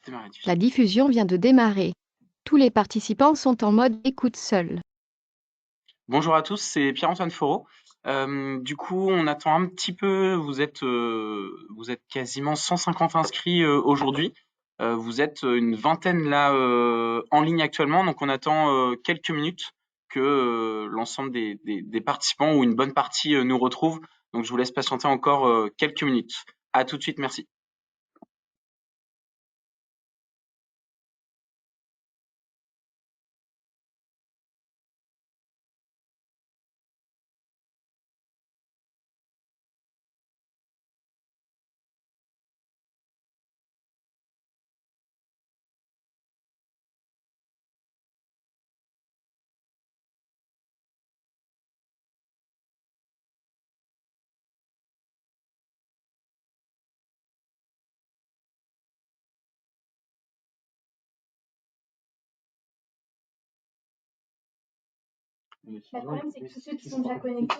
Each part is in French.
Démarrer la La diffusion. diffusion vient de démarrer. Tous les participants sont en mode écoute seul. Bonjour à tous, c'est Pierre-Antoine Foreau. Du coup, on attend un petit peu. Vous êtes quasiment 150 inscrits aujourd'hui. Vous êtes une vingtaine là en ligne actuellement, donc on attend quelques minutes que l'ensemble des participants ou une bonne partie nous retrouve. Donc je vous laisse patienter encore quelques minutes. À tout de suite, merci. Le problème, c'est que tous ceux qui sont déjà connectés.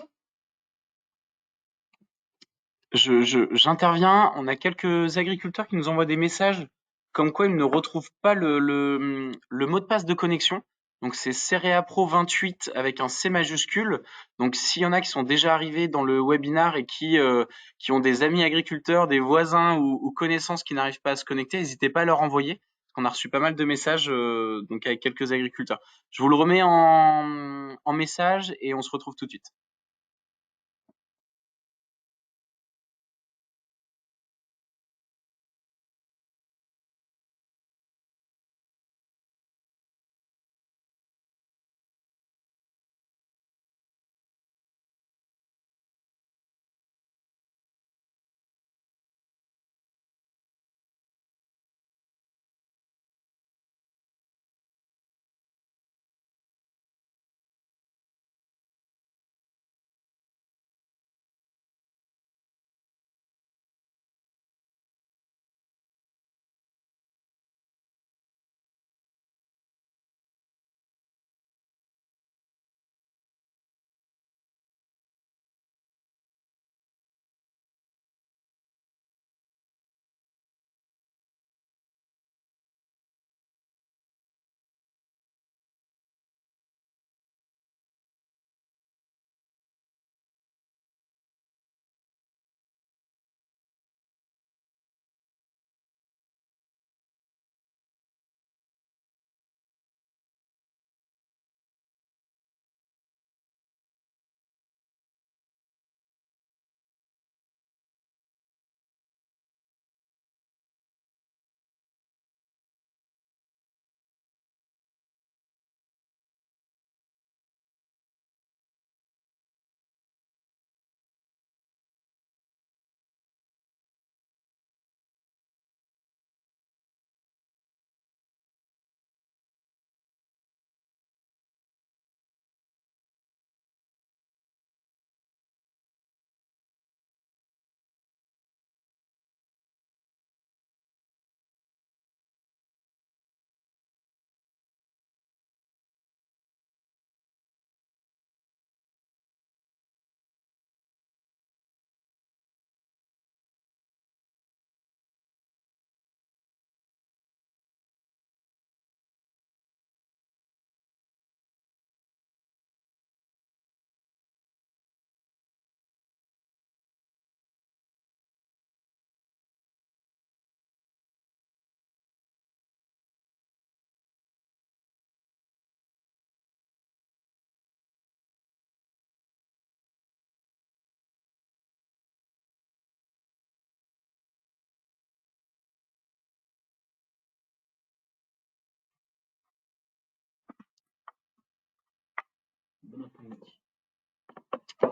J'interviens. On a quelques agriculteurs qui nous envoient des messages comme quoi ils ne retrouvent pas le mot de passe de connexion. Donc c'est Cereapro 28 avec un C majuscule. Donc s'il y en a qui sont déjà arrivés dans le webinar et qui ont des amis agriculteurs, des voisins ou connaissances qui n'arrivent pas à se connecter, n'hésitez pas à leur envoyer. Parce qu'on a reçu pas mal de messages donc avec quelques agriculteurs. Je vous le remets en message et on se retrouve tout de suite.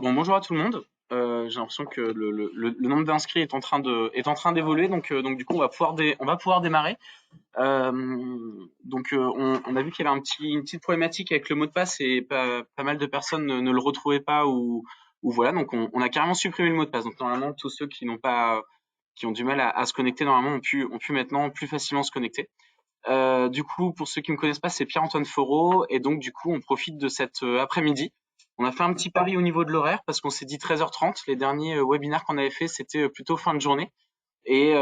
Bon, bonjour à tout le monde. J'ai l'impression que le nombre d'inscrits est en train d'évoluer, donc du coup on va pouvoir démarrer. On a vu qu'il y avait une petite problématique avec le mot de passe et pas mal de personnes ne le retrouvaient pas ou voilà, donc on a carrément supprimé le mot de passe. Donc normalement tous ceux qui ont du mal à se connecter normalement ont pu maintenant plus facilement se connecter. Du coup, pour ceux qui me connaissent pas, c'est Pierre-Antoine Foreau et donc du coup on profite de cet après-midi. On a fait un petit pari au niveau de l'horaire parce qu'on s'est dit 13h30. Les derniers webinaires qu'on avait fait, c'était plutôt fin de journée. Et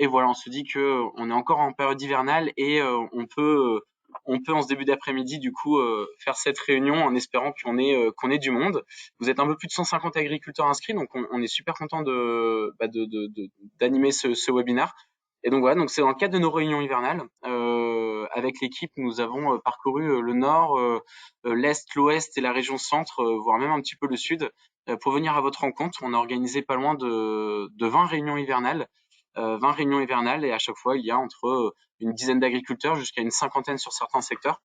voilà, on se dit que on est encore en période hivernale et on peut en ce début d'après-midi du coup faire cette réunion en espérant qu'on ait du monde. Vous êtes un peu plus de 150 agriculteurs inscrits, donc on est super content d'animer ce webinaire. Et donc voilà, donc c'est dans le cadre de nos réunions hivernales. Avec l'équipe, nous avons parcouru le nord, l'est, l'ouest et la région centre, voire même un petit peu le sud, pour venir à votre rencontre. On a organisé pas loin de 20 réunions hivernales. 20 réunions hivernales et à chaque fois il y a entre une dizaine d'agriculteurs jusqu'à une cinquantaine sur certains secteurs.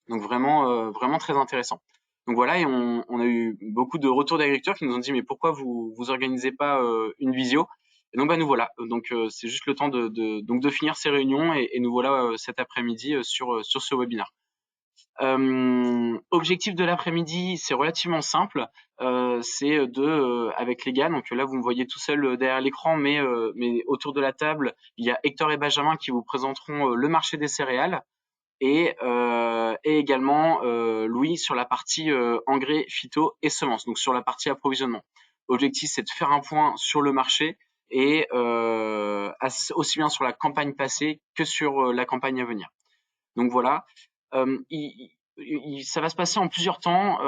Donc vraiment très intéressant. Donc voilà, et on a eu beaucoup de retours d'agriculteurs qui nous ont dit mais pourquoi vous organisez pas une visio? Et donc bah nous voilà. Donc c'est juste le temps de finir ces réunions et nous voilà cet après-midi sur ce webinaire. Objectif de l'après-midi, c'est relativement simple. C'est avec les gars, donc là vous me voyez tout seul derrière l'écran, mais autour de la table, il y a Hector et Benjamin qui vous présenteront le marché des céréales et également Louis sur la partie engrais, phyto et semences, donc sur la partie approvisionnement. L'objectif, c'est de faire un point sur le marché et aussi bien sur la campagne passée que sur la campagne à venir. Donc voilà. Ça va se passer en plusieurs temps,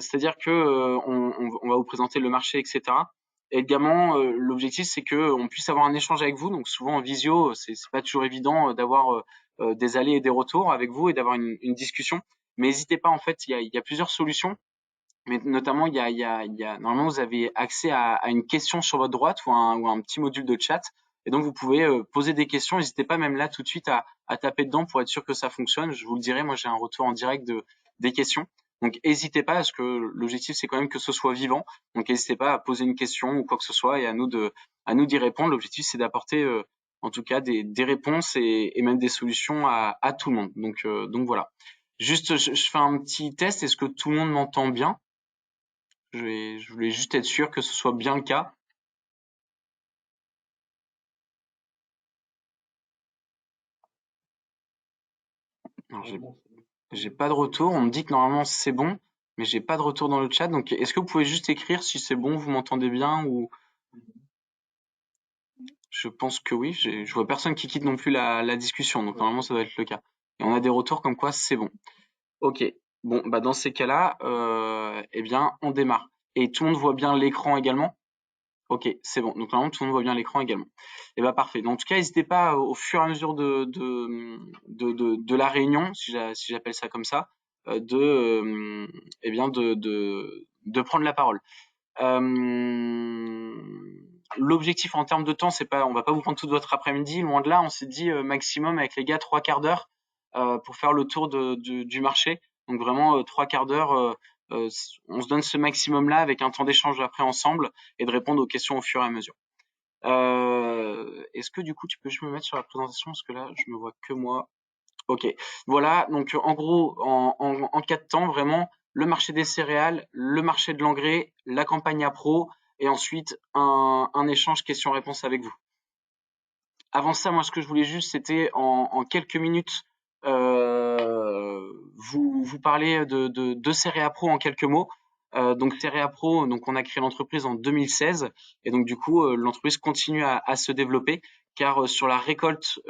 c'est-à-dire que on va vous présenter le marché, etc. Et également, l'objectif c'est que on puisse avoir un échange avec vous. Donc souvent en visio, c'est pas toujours évident d'avoir des allers et des retours avec vous et d'avoir une discussion. Mais n'hésitez pas, en fait, il y a plusieurs solutions. Mais notamment, normalement, vous avez accès à une question sur votre droite ou un petit module de chat. Et donc, vous pouvez poser des questions. N'hésitez pas même là tout de suite à taper dedans pour être sûr que ça fonctionne. Je vous le dirai, moi, j'ai un retour en direct des questions. Donc, n'hésitez pas parce que l'objectif, c'est quand même que ce soit vivant. Donc, n'hésitez pas à poser une question ou quoi que ce soit et à nous d'y répondre. L'objectif, c'est d'apporter, en tout cas, des réponses et même des solutions à tout le monde. Donc voilà. Juste, je fais un petit test. Est-ce que tout le monde m'entend bien? Je voulais juste être sûr que ce soit bien le cas. Alors, j'ai pas de retour. On me dit que normalement c'est bon, mais j'ai pas de retour dans le chat. Donc, est-ce que vous pouvez juste écrire si c'est bon, vous m'entendez bien ou je pense que oui. Je vois personne qui quitte non plus la discussion. Donc, normalement, ça doit être le cas. Et on a des retours comme quoi c'est bon. Ok. Bon, bah dans ces cas-là, eh bien, on démarre. Et tout le monde voit bien l'écran également? Ok, c'est bon. Donc normalement, tout le monde voit bien l'écran également. Et bah parfait. Donc, en tout cas, n'hésitez pas au fur et à mesure de la réunion, si j'appelle ça comme ça, eh bien de prendre la parole. Euh, L'objectif en termes de temps, c'est pas, on va pas vous prendre toute votre après-midi. Loin de là, on s'est dit maximum avec les gars 3/4 d'heure pour faire le tour du marché. Donc vraiment 3/4 d'heure. On se donne ce maximum-là avec un temps d'échange après ensemble et de répondre aux questions au fur et à mesure. Est-ce que du coup tu peux juste me mettre sur la présentation parce que là je me vois que moi. Ok, voilà. Donc en gros en 4 temps vraiment le marché des céréales, le marché de l'engrais, la campagne à pro et ensuite un échange questions-réponses avec vous. Avant ça, moi, ce que je voulais juste, c'était en quelques minutes vous parler de Cerea Pro en quelques mots. Donc Cerea Pro, donc on a créé l'entreprise en 2016 et donc du coup l'entreprise continue à se développer car sur la récolte,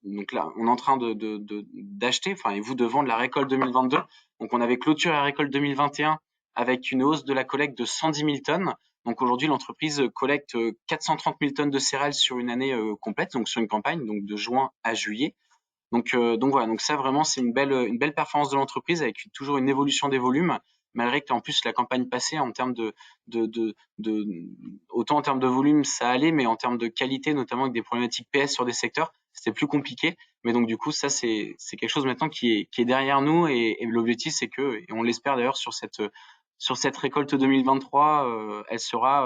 donc là on est en train d'acheter, enfin et vous de vendre la récolte 2022. Donc on avait clôturé la récolte 2021 avec une hausse de la collecte de 110 000 tonnes. Donc aujourd'hui, l'entreprise collecte 430 000 tonnes de céréales sur une année complète, donc sur une campagne, donc de juin à juillet. Donc voilà, donc ça vraiment c'est une belle performance de l'entreprise avec toujours une évolution des volumes, malgré que en plus la campagne passée en termes de autant en termes de volume ça allait, mais en termes de qualité, notamment avec des problématiques PS sur des secteurs, c'était plus compliqué. Mais donc du coup ça c'est quelque chose maintenant qui est derrière nous et l'objectif c'est que et on l'espère d'ailleurs sur cette récolte 2023, elle sera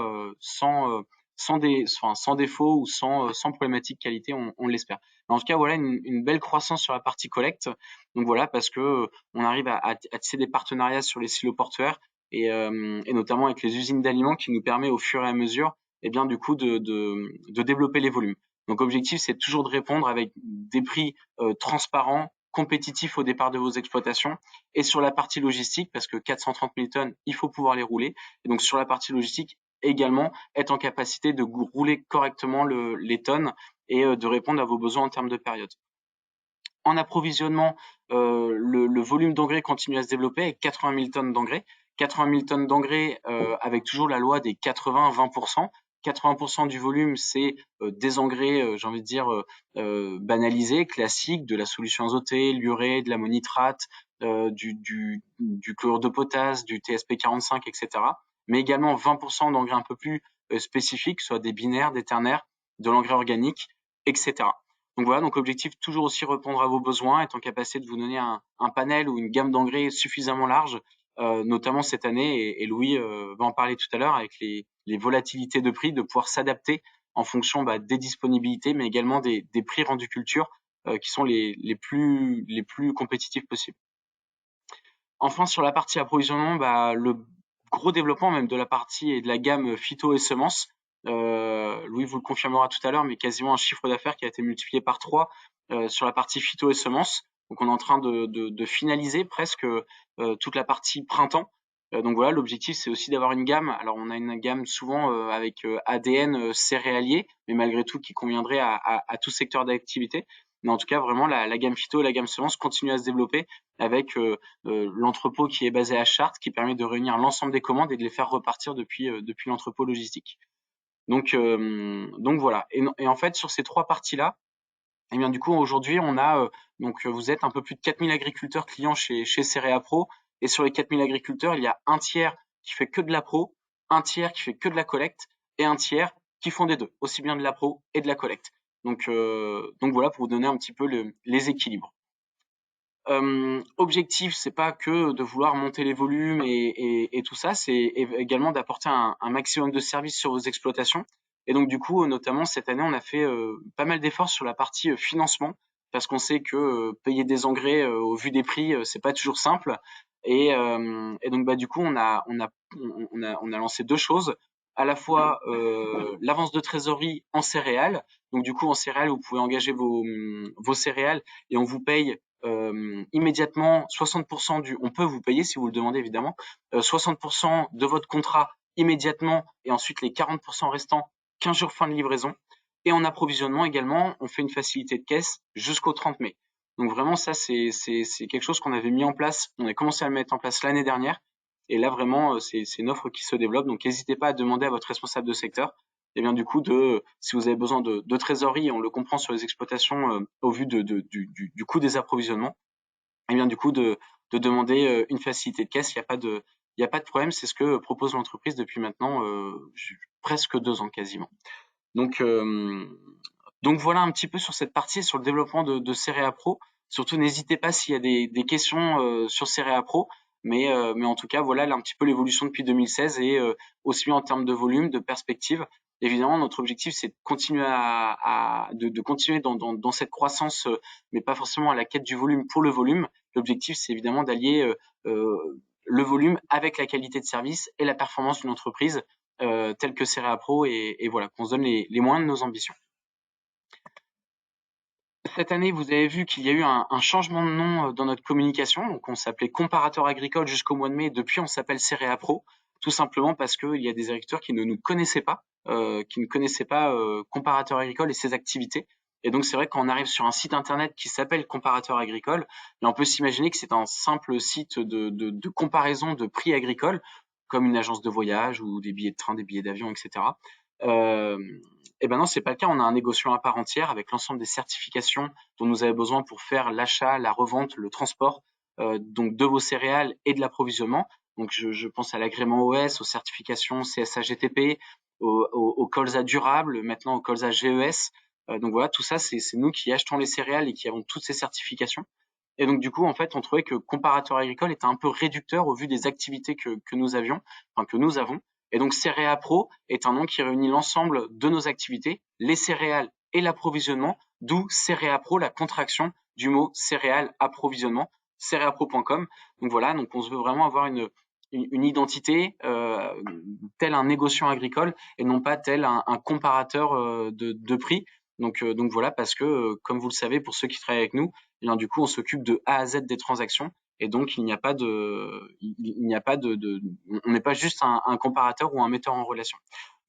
sans défaut ou sans problématique qualité, on l'espère. En tout cas, voilà une belle croissance sur la partie collecte. Donc voilà, parce que on arrive à tisser des partenariats sur les silos portuaires et notamment avec les usines d'aliments qui nous permet au fur et à mesure, eh bien du coup de développer les volumes. Donc objectif, c'est toujours de répondre avec des prix transparents, compétitifs au départ de vos exploitations et sur la partie logistique, parce que 430 000 tonnes, il faut pouvoir les rouler. Et donc sur la partie logistique, également être en capacité de rouler correctement les tonnes et de répondre à vos besoins en termes de période. En approvisionnement, le volume d'engrais continue à se développer avec 80 000 tonnes d'engrais. 80 000 tonnes d'engrais avec toujours la loi des 80-20%. 80% du volume, c'est des engrais, j'ai envie de dire, banalisés, classiques, de la solution azotée, l'urée, de l'ammonitrate, du chlorure de potasse, du TSP45, etc. Mais également 20% d'engrais un peu plus spécifiques, soit des binaires, des ternaires, de l'engrais organique, etc. Donc voilà, donc l'objectif toujours aussi répondre à vos besoins, être en capacité de vous donner un panel ou une gamme d'engrais suffisamment large, notamment cette année, et Louis va en parler tout à l'heure avec les volatilités de prix, de pouvoir s'adapter en fonction des disponibilités, mais également des prix rendus culture qui sont les plus compétitifs possibles. Enfin, sur la partie approvisionnement, le gros développement même de la partie et de la gamme phyto et semences. Louis vous le confirmera tout à l'heure, mais quasiment un chiffre d'affaires qui a été multiplié par 3 sur la partie phyto et semences. Donc on est en train de finaliser presque toute la partie printemps. Donc voilà, l'objectif c'est aussi d'avoir une gamme. Alors on a une gamme souvent avec ADN céréalier, mais malgré tout qui conviendrait à tout secteur d'activité. Mais en tout cas, vraiment, la gamme phyto et la gamme semences continuent à se développer avec l'entrepôt qui est basé à Chartres, qui permet de réunir l'ensemble des commandes et de les faire repartir depuis l'entrepôt logistique. Donc voilà. Et en fait, sur ces 3 parties-là, eh bien, du coup, aujourd'hui, on a, vous êtes un peu plus de 4000 agriculteurs clients chez Cereapro. Et sur les 4000 agriculteurs, il y a un tiers qui fait que de l'appro, un tiers qui fait que de la collecte et un tiers qui font des deux, aussi bien de l'appro et de la collecte. Donc voilà, pour vous donner un petit peu les équilibres. Objectif, c'est pas que de vouloir monter les volumes et tout ça, c'est également d'apporter un maximum de services sur vos exploitations. Et donc du coup, notamment cette année, on a fait pas mal d'efforts sur la partie financement, parce qu'on sait que payer des engrais au vu des prix, c'est pas toujours simple. Et donc du coup, on a lancé 2 choses. À la fois l'avance de trésorerie en céréales. Donc du coup, en céréales, vous pouvez engager vos céréales et on vous paye immédiatement 60% on peut vous payer si vous le demandez évidemment, 60% de votre contrat immédiatement et ensuite les 40% restants 15 jours fin de livraison. Et en approvisionnement également, on fait une facilité de caisse jusqu'au 30 mai. Donc vraiment ça c'est quelque chose qu'on avait mis en place, on a commencé à le mettre en place l'année dernière. Et là vraiment c'est une offre qui se développe, donc n'hésitez pas à demander à votre responsable de secteur. Et bien du coup si vous avez besoin de trésorerie, on le comprend sur les exploitations au vu du coût des approvisionnements, et bien du coup de demander une facilité de caisse, il y a pas de problème, c'est ce que propose l'entreprise depuis maintenant presque 2 ans quasiment. Donc voilà un petit peu sur cette partie, sur le développement de Cereapro. Surtout n'hésitez pas s'il y a des questions sur Cereapro, mais en tout cas voilà un petit peu l'évolution depuis 2016 et aussi bien en termes de volume, de perspective. Évidemment, notre objectif c'est de continuer de continuer dans cette croissance, mais pas forcément à la quête du volume pour le volume. L'objectif c'est évidemment d'allier le volume avec la qualité de service et la performance d'une entreprise telle que Cereapro et voilà qu'on se donne les moyens de nos ambitions. Cette année, vous avez vu qu'il y a eu un changement de nom dans notre communication. Donc, on s'appelait Comparateur Agricole jusqu'au mois de mai. Depuis, on s'appelle Cereapro, tout simplement parce qu'il y a des agriculteurs qui ne nous connaissaient pas, Comparateur Agricole et ses activités. Et donc, c'est vrai qu'on arrive sur un site internet qui s'appelle Comparateur Agricole, et on peut s'imaginer que c'est un simple site de comparaison de prix agricoles, comme une agence de voyage ou des billets de train, des billets d'avion, etc. Et ben non, c'est pas le cas. On a un négociant à part entière avec l'ensemble des certifications dont nous avons besoin pour faire l'achat, la revente, le transport donc de vos céréales et de l'approvisionnement. Donc je pense à l'agrément OS, aux certifications CSA GTP, aux colza durables, maintenant aux colza GES. Donc voilà, tout ça c'est nous qui achetons les céréales et qui avons toutes ces certifications. Et donc du coup en fait on trouvait que Comparateur Agricole était un peu réducteur au vu des activités que nous avions, enfin que nous avons. Et donc Cereapro est un nom qui réunit l'ensemble de nos activités, les céréales et l'approvisionnement, d'où Cereapro, la contraction du mot céréales approvisionnement, cereapro.com. Donc voilà, donc on se veut vraiment avoir une identité tel un négociant agricole et non pas tel un comparateur de prix. Donc voilà, parce que comme vous le savez, pour ceux qui travaillent avec nous, eh bien, du coup on s'occupe de A à Z des transactions et donc il n'y a pas on n'est pas juste un comparateur ou un metteur en relation.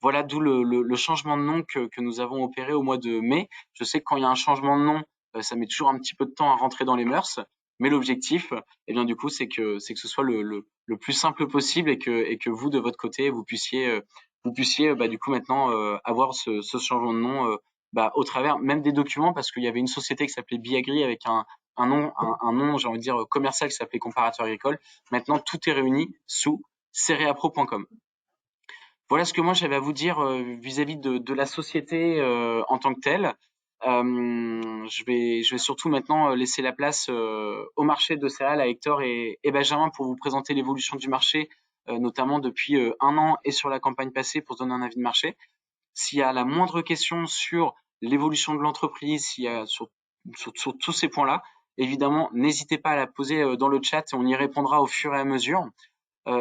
Voilà d'où le changement de nom que nous avons opéré au mois de mai. Je sais que quand il y a un changement de nom, ça met toujours un petit peu de temps à rentrer dans les mœurs, mais l'objectif, eh bien du coup, c'est que ce soit le plus simple possible et que vous de votre côté vous puissiez bah, du coup maintenant avoir ce changement de nom bah, au travers même des documents, parce qu'il y avait une société qui s'appelait Biagri avec un nom, j'ai envie de dire commercial, qui s'appelait Comparateur Agricole. Maintenant, tout est réuni sous cereapro.com. Voilà ce que moi j'avais à vous dire vis-à-vis de la société en tant que telle. Je vais surtout maintenant laisser la place au marché de céréales à Hector et Benjamin pour vous présenter l'évolution du marché, notamment depuis un an et sur la campagne passée, pour se donner un avis de marché. S'il y a la moindre question sur l'évolution de l'entreprise, s'il y a sur tous ces points-là, évidemment, n'hésitez pas à la poser dans le chat et on y répondra au fur et à mesure.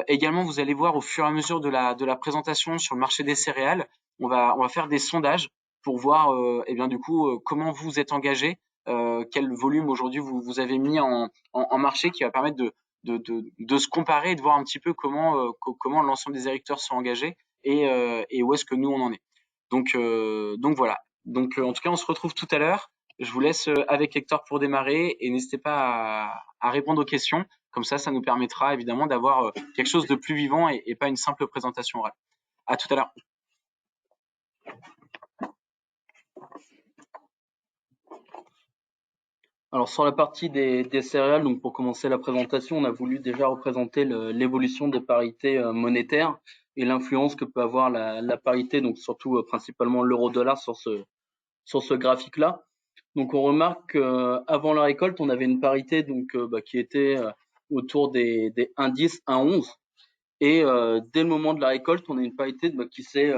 Également, vous allez voir au fur et à mesure de la présentation sur le marché des céréales, on va faire des sondages pour voir, eh bien du coup, comment vous êtes engagé, quel volume aujourd'hui vous avez mis en marché, qui va permettre de se comparer et de voir un petit peu comment l'ensemble des agriculteurs sont engagés et où est-ce que nous on en est. Donc voilà. Donc en tout cas, on se retrouve tout à l'heure. Je vous laisse avec Hector pour démarrer et n'hésitez pas à répondre aux questions. Comme ça nous permettra évidemment d'avoir quelque chose de plus vivant et pas une simple présentation orale. À tout à l'heure. Alors sur la partie des céréales, donc pour commencer la présentation, on a voulu déjà représenter l'évolution des parités monétaires et l'influence que peut avoir la parité, donc surtout principalement l'euro-dollar sur ce graphique-là. Donc on remarque qu'avant la récolte, on avait une parité donc qui était autour des 1,10, 1,11. Et dès le moment de la récolte, on a une parité qui s'est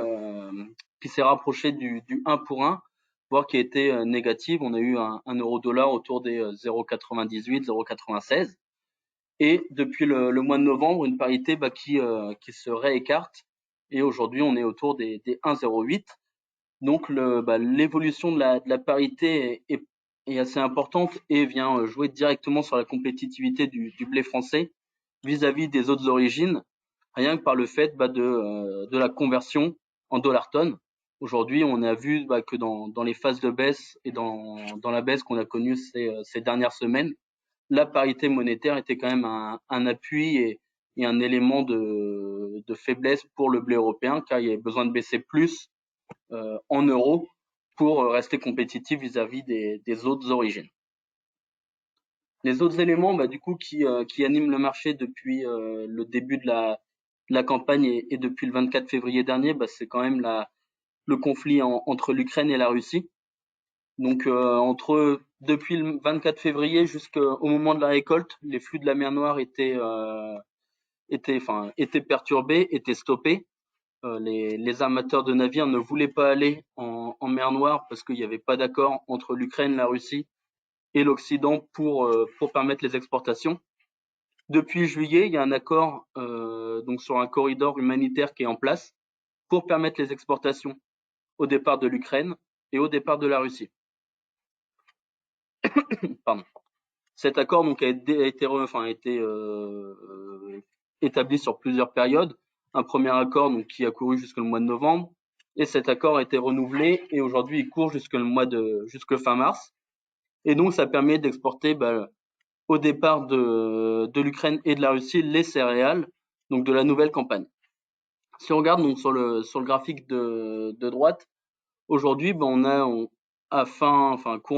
rapprochée du 1 pour 1, voire qui a été négative. On a eu un euro-dollar autour des 0,98, 0,96. Et depuis le mois de novembre, une parité qui se réécarte. Et aujourd'hui, on est autour des 1,08. Donc l'évolution de la parité est assez importante et vient jouer directement sur la compétitivité du blé français vis-à-vis des autres origines, rien que par le fait de la conversion en dollars tonnes. Aujourd'hui, on a vu que dans les phases de baisse et dans la baisse qu'on a connue ces dernières semaines, la parité monétaire était quand même un appui et un élément de faiblesse pour le blé européen, car il y avait besoin de baisser plus en euros pour rester compétitif vis-à-vis des autres origines. Les autres éléments du coup qui animent le marché depuis le début de la campagne et depuis le 24 février dernier, c'est quand même le conflit entre l'Ukraine et la Russie. Donc depuis le 24 février jusqu'au moment de la récolte, les flux de la mer Noire étaient perturbés, étaient stoppés. Les armateurs de navires ne voulaient pas aller en mer Noire parce qu'il n'y avait pas d'accord entre l'Ukraine, la Russie et l'Occident pour permettre les exportations. Depuis juillet, il y a un accord donc sur un corridor humanitaire qui est en place pour permettre les exportations au départ de l'Ukraine et au départ de la Russie. Pardon. Cet accord donc a été établi sur plusieurs périodes. Un premier accord donc qui a couru jusqu'au mois de novembre, et cet accord a été renouvelé et aujourd'hui il court jusque fin mars. Et donc ça permet d'exporter au départ de l'Ukraine et de la Russie les céréales donc de la nouvelle campagne. Si on regarde donc sur le graphique de droite, aujourd'hui courant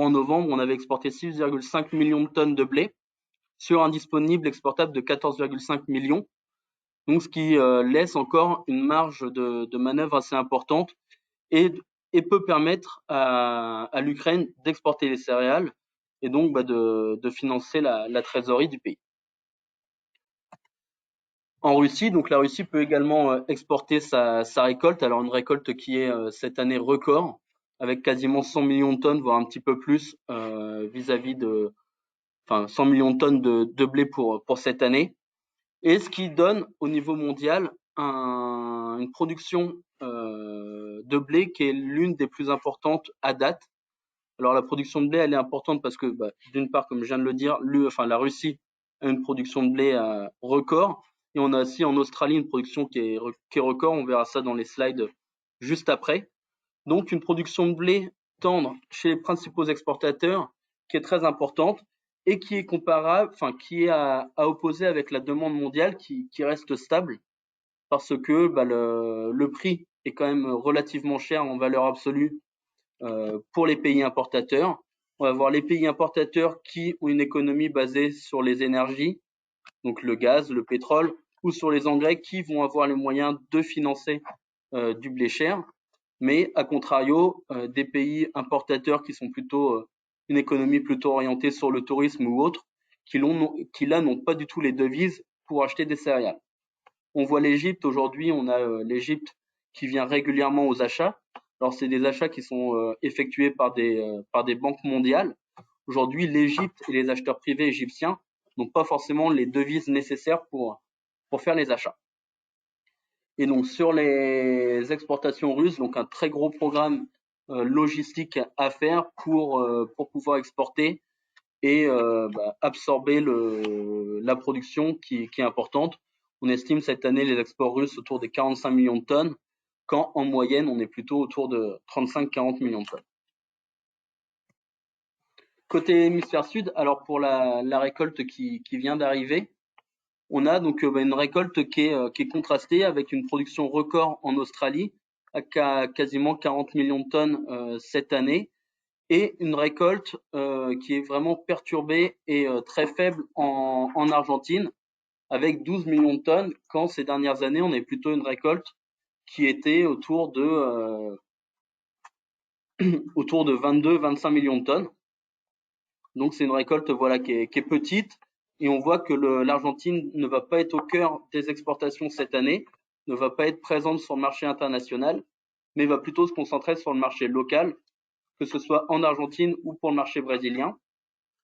novembre, on avait exporté 6,5 millions de tonnes de blé sur un disponible exportable de 14,5 millions. Donc ce qui laisse encore une marge de manœuvre assez importante et peut permettre à l'Ukraine d'exporter les céréales et donc de financer la trésorerie du pays. En Russie, donc la Russie peut également exporter sa récolte. Alors une récolte qui est cette année record, avec quasiment 100 millions de tonnes, voire un petit peu plus vis-à-vis de 100 millions de tonnes de blé pour cette année. Et ce qui donne au niveau mondial une production de blé qui est l'une des plus importantes à date. Alors la production de blé, elle est importante parce que d'une part, comme je viens de le dire, la Russie une production de blé record. Et on a aussi en Australie une production qui est record. On verra ça dans les slides juste après. Donc une production de blé tendre chez les principaux exportateurs qui est très importante et qui est comparable, enfin qui est à opposer avec la demande mondiale qui reste stable parce que le prix est quand même relativement cher en valeur absolue pour les pays importateurs. On va voir les pays importateurs qui ont une économie basée sur les énergies, donc le gaz, le pétrole, ou sur les engrais qui vont avoir les moyens de financer du blé cher. Mais à contrario, des pays importateurs qui sont plutôt une économie plutôt orientée sur le tourisme ou autre, qui là n'ont pas du tout les devises pour acheter des céréales. On voit l'Égypte aujourd'hui, on a l'Égypte qui vient régulièrement aux achats. Alors c'est des achats qui sont effectués par des banques mondiales. Aujourd'hui, l'Égypte et les acheteurs privés égyptiens n'ont pas forcément les devises nécessaires pour faire les achats. Et donc sur les exportations russes, donc un très gros programme logistique à faire pour pouvoir exporter et absorber la production qui est importante. On estime cette année les exports russes autour des 45 millions de tonnes, quand en moyenne on est plutôt autour de 35-40 millions de tonnes. Côté hémisphère sud, alors pour la récolte qui vient d'arriver, on a donc une récolte qui est contrastée avec une production record en Australie à quasiment 40 millions de tonnes cette année et une récolte qui est vraiment perturbée et très faible en Argentine avec 12 millions de tonnes quand ces dernières années on est plutôt une récolte qui était autour de 22-25 millions de tonnes. Donc c'est une récolte voilà qui est petite et on voit que l'Argentine ne va pas être au cœur des exportations cette année, ne va pas être présente sur le marché international, mais va plutôt se concentrer sur le marché local, que ce soit en Argentine ou pour le marché brésilien,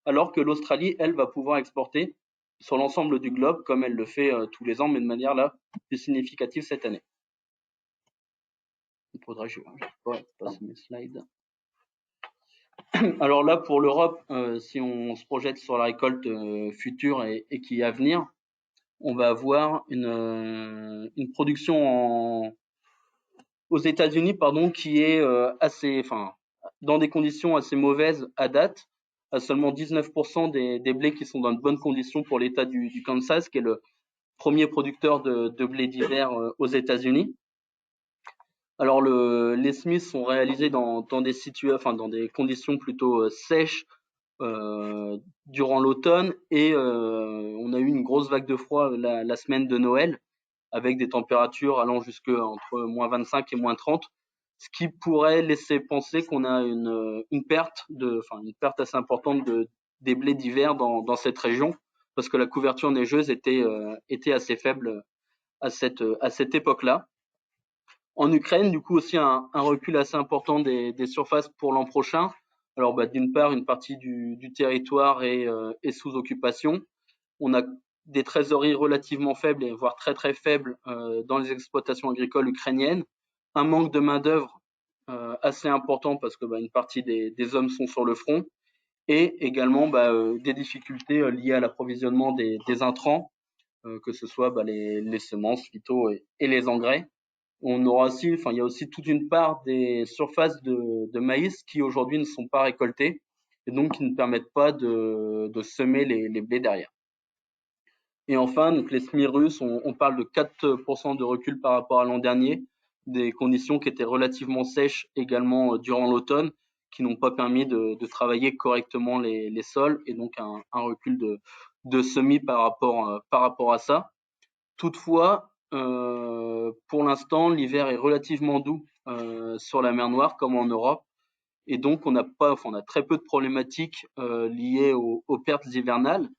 alors que l'Australie, elle, va pouvoir exporter sur l'ensemble du globe, comme elle le fait tous les ans, mais de manière là plus significative cette année. Il faudra que je passe mes slides. Alors là, pour l'Europe, si on se projette sur la récolte future et qui est à venir, on va avoir une production aux États-Unis, qui est dans des conditions assez mauvaises à date, à seulement 19% des blés qui sont dans de bonnes conditions pour l'État du Kansas, qui est le premier producteur de blé d'hiver aux États-Unis. Alors les semis sont réalisés dans des conditions plutôt sèches durant l'automne et on a eu une grosse vague de froid la semaine de Noël avec des températures allant jusque entre moins 25 et moins 30, ce qui pourrait laisser penser qu'on a une perte assez importante des blés d'hiver dans cette région parce que la couverture neigeuse était assez faible à cette époque-là. En Ukraine, du coup, aussi un recul assez important des surfaces pour l'an prochain. Alors, d'une part, une partie du territoire est sous occupation. On a des trésoreries relativement faibles, et voire très très faibles, dans les exploitations agricoles ukrainiennes. Un manque de main-d'œuvre assez important parce que une partie des hommes sont sur le front. Et également des difficultés liées à l'approvisionnement des intrants, que ce soit les semences, phyto et les engrais. On aura aussi, il y a aussi toute une part des surfaces de maïs qui aujourd'hui ne sont pas récoltées et donc qui ne permettent pas de semer les blés derrière. Et enfin, donc les semis russes, on parle de 4% de recul par rapport à l'an dernier, des conditions qui étaient relativement sèches également durant l'automne, qui n'ont pas permis de travailler correctement les sols et donc un recul de semis par rapport à ça. Toutefois, pour l'instant, l'hiver est relativement doux sur la mer Noire comme en Europe, et donc on a très peu de problématiques liées aux pertes hivernales.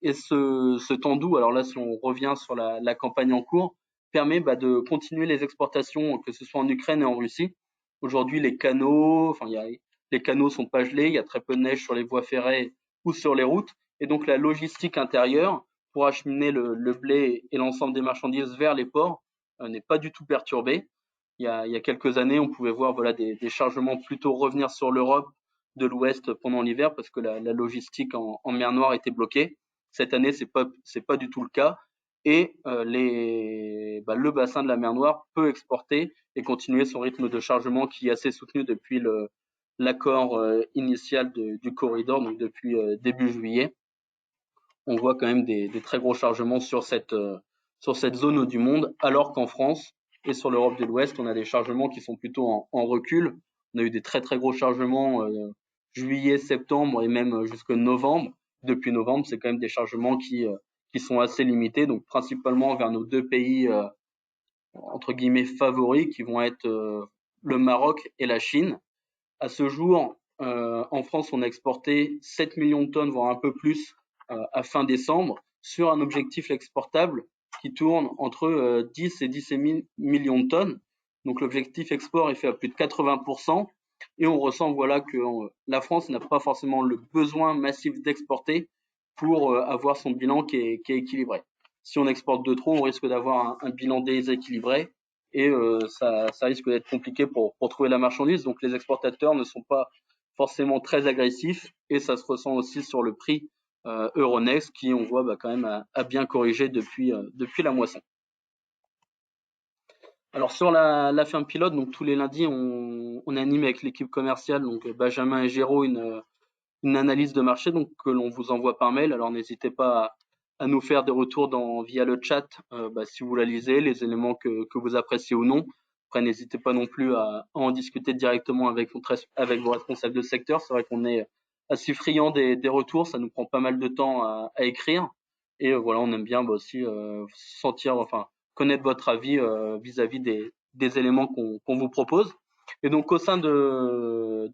Et ce temps doux, alors là, si on revient sur la campagne en cours, permet de continuer les exportations, que ce soit en Ukraine et en Russie. Aujourd'hui, les canaux sont pas gelés, il y a très peu de neige sur les voies ferrées ou sur les routes, et donc la logistique intérieure pour acheminer le blé et l'ensemble des marchandises vers les ports n'est pas du tout perturbée. Il y a quelques années, on pouvait voir des chargements plutôt revenir sur l'Europe de l'Ouest pendant l'hiver parce que la logistique en mer Noire était bloquée. Cette année, c'est pas du tout le cas. Et le bassin de la mer Noire peut exporter et continuer son rythme de chargement qui est assez soutenu depuis l'accord initial du corridor, donc depuis début juillet. On voit quand même des très gros chargements sur cette zone du monde, alors qu'en France et sur l'Europe de l'Ouest, on a des chargements qui sont plutôt en recul. On a eu des très très gros chargements juillet, septembre et même jusque novembre. Depuis novembre, c'est quand même des chargements qui sont assez limités, donc principalement vers nos deux pays entre guillemets favoris, qui vont être le Maroc et la Chine. À ce jour, en France, on a exporté 7 millions de tonnes, voire un peu plus, à fin décembre, sur un objectif exportable qui tourne entre 10 et 17 millions de tonnes. Donc l'objectif export est fait à plus de 80%. Et on ressent voilà que la France n'a pas forcément le besoin massif d'exporter pour avoir son bilan qui est équilibré. Si on exporte de trop, on risque d'avoir un bilan déséquilibré et ça risque d'être compliqué pour trouver la marchandise. Donc les exportateurs ne sont pas forcément très agressifs et ça se ressent aussi sur le prix Euronext qui, on voit, quand même a bien corrigé depuis la moisson. Alors sur la ferme pilote, donc tous les lundis, on anime avec l'équipe commerciale, donc Benjamin et Géraud, une analyse de marché donc que l'on vous envoie par mail. Alors n'hésitez pas à nous faire des retours via le chat si vous la lisez, les éléments que vous appréciez ou non. Après, n'hésitez pas non plus à en discuter directement avec vos responsables de secteur. C'est vrai qu'on est assez friand des retours, ça nous prend pas mal de temps à écrire. Et voilà, on aime bien aussi connaître votre avis vis-à-vis des éléments qu'on vous propose. Et donc au sein de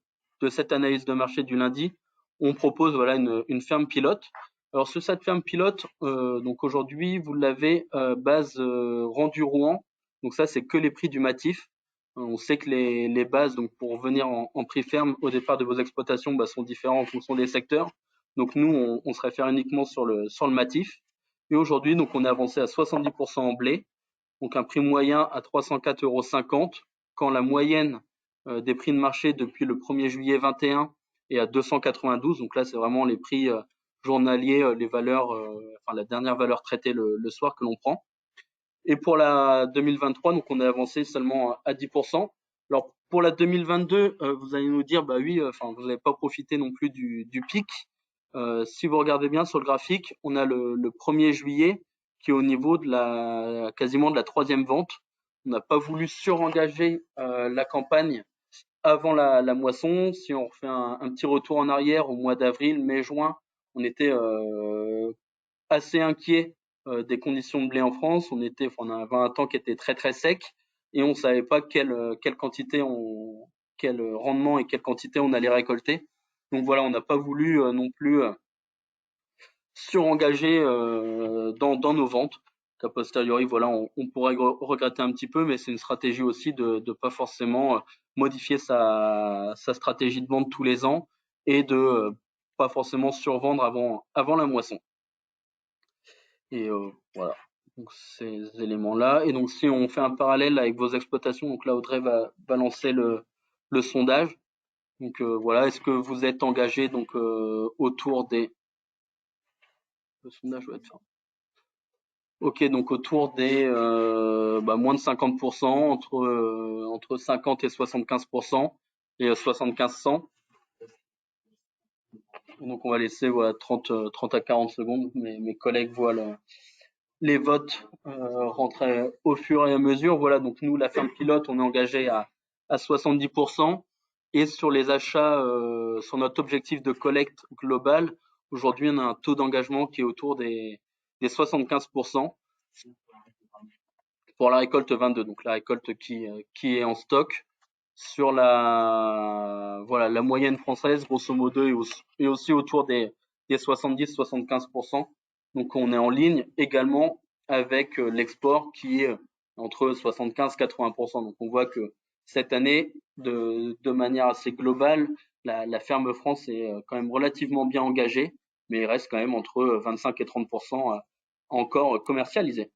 cette analyse de marché du lundi, on propose voilà une ferme pilote. Alors sur cette ferme pilote, donc aujourd'hui vous l'avez base rendu Rouen. Donc ça c'est que les prix du matif. On sait que les bases donc pour venir en prix ferme au départ de vos exploitations sont différents en fonction des secteurs. Donc nous on se réfère uniquement sur le matif. Et aujourd'hui donc on est avancé à 70% en blé. Donc un prix moyen à 304,50 € quand la moyenne des prix de marché depuis le 1er juillet 21 est à 292. Donc là, c'est vraiment les prix journaliers, les valeurs, la dernière valeur traitée le soir que l'on prend. Et pour la 2023, donc on est avancé seulement à 10%. Alors pour la 2022, vous allez nous dire, oui, vous n'avez pas profité non plus du pic. Si vous regardez bien sur le graphique, on a le 1er juillet qui est au niveau de quasiment de la troisième vente. On n'a pas voulu surengager la campagne avant la moisson. Si on refait un petit retour en arrière au mois d'avril, mai, juin, on était assez inquiet des conditions de blé en France. On avait un temps qui était très très sec et on savait pas quelle quantité quel rendement et quelle quantité on allait récolter. Donc voilà, on n'a pas voulu non plus surengager dans nos ventes. A posteriori, voilà, on pourrait regretter un petit peu, mais c'est une stratégie aussi de pas forcément modifier sa stratégie de vente tous les ans et de pas forcément survendre avant la moisson. Et voilà, donc ces éléments-là. Et donc si on fait un parallèle avec vos exploitations, donc là Audrey va lancer le sondage. Donc voilà, est-ce que vous êtes engagé donc autour des... Le sondage va être fait. Ok, donc autour des moins de 50%, entre 50 et 75%, et 75-100. Donc on va laisser 30 à 40 secondes. Mes collègues voient les votes rentrer au fur et à mesure. Voilà, donc nous, la ferme pilote, on est engagé à 70%. Et sur les achats, sur notre objectif de collecte globale, aujourd'hui, on a un taux d'engagement qui est autour des 75%. Pour la récolte 22, donc la récolte qui est en stock. Sur la moyenne française, grosso modo, est aussi autour des 70-75%. Donc on est en ligne également avec l'export qui est entre 75-80%. Donc on voit que cette année, de manière assez globale, la ferme France est quand même relativement bien engagée, mais il reste quand même entre 25 et 30% encore commercialisés.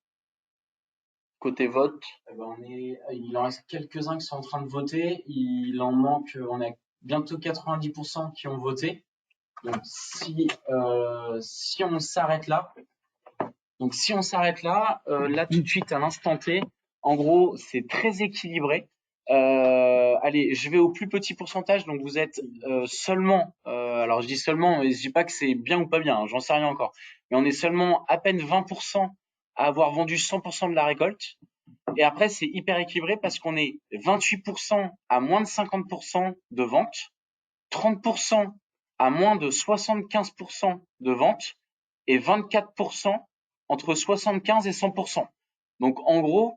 Côté vote, il en reste quelques-uns qui sont en train de voter. Il en manque, on a bientôt 90% qui ont voté. Donc si on s'arrête là, là tout de suite à l'instant T, en gros c'est très équilibré. Allez, je vais au plus petit pourcentage. Donc vous êtes seulement, alors je dis seulement, et je dis pas que c'est bien ou pas bien, hein, j'en sais rien encore, mais on est seulement à peine 20% à avoir vendu 100% de la récolte. Et après c'est hyper équilibré parce qu'on est 28% à moins de 50% de vente, 30% à moins de 75% de vente et 24% entre 75 et 100%. Donc en gros,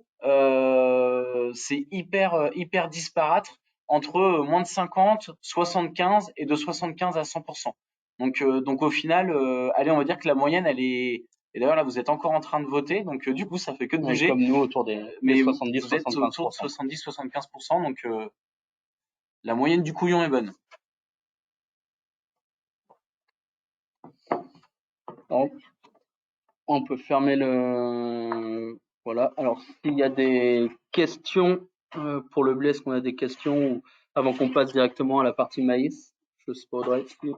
c'est hyper disparate entre moins de 50, 75 et de 75 à 100%. Donc au final, allez, on va dire que la moyenne, elle est. Et d'ailleurs là, vous êtes encore en train de voter, donc du coup, ça fait que de bouger. Comme nous, autour des Mais 70, vous êtes autour de 70-75%, donc la moyenne du couillon est bonne. Alors, on peut fermer le. Voilà. Alors, s'il y a des questions pour le blé, est-ce qu'on a des questions avant qu'on passe directement à la partie maïs? Je sais pas, Audrey, si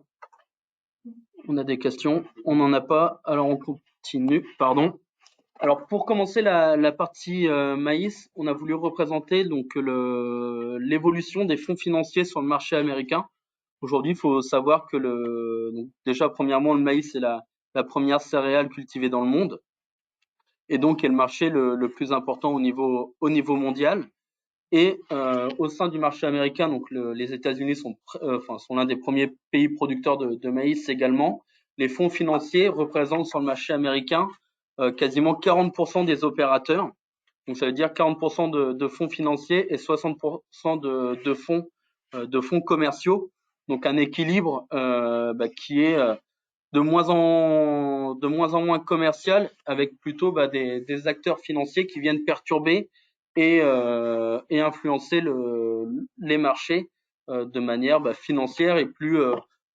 on a des questions. On n'en a pas. Alors, on continue. Pardon. Alors, pour commencer la partie maïs, on a voulu représenter donc l'évolution des fonds financiers sur le marché américain. Aujourd'hui, il faut savoir que donc, déjà, premièrement, le maïs est la première céréale cultivée dans le monde et donc est le marché le plus important au niveau mondial. Et au sein du marché américain, donc les États-Unis sont l'un des premiers pays producteurs de maïs également. Les fonds financiers représentent sur le marché américain quasiment 40% des opérateurs. Donc ça veut dire 40% de fonds financiers et 60% de fonds commerciaux. Donc un équilibre qui est de moins en moins commercial, avec plutôt des acteurs financiers qui viennent perturber et influencer les marchés de manière financière et plus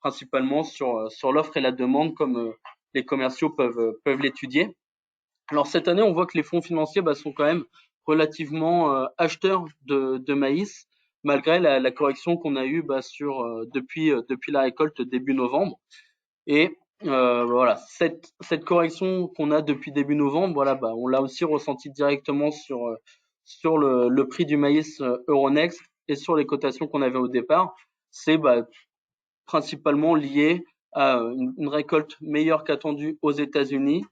principalement sur l'offre et la demande, comme les commerciaux peuvent l'étudier. Alors cette année, on voit que les fonds financiers sont quand même relativement acheteurs de maïs, malgré la correction qu'on a eue depuis la récolte début novembre. Et voilà, cette correction qu'on a depuis début novembre, voilà, on l'a aussi ressenti directement sur le prix du maïs Euronext et sur les cotations qu'on avait au départ. C'est principalement lié à une récolte meilleure qu'attendue aux États-Unis,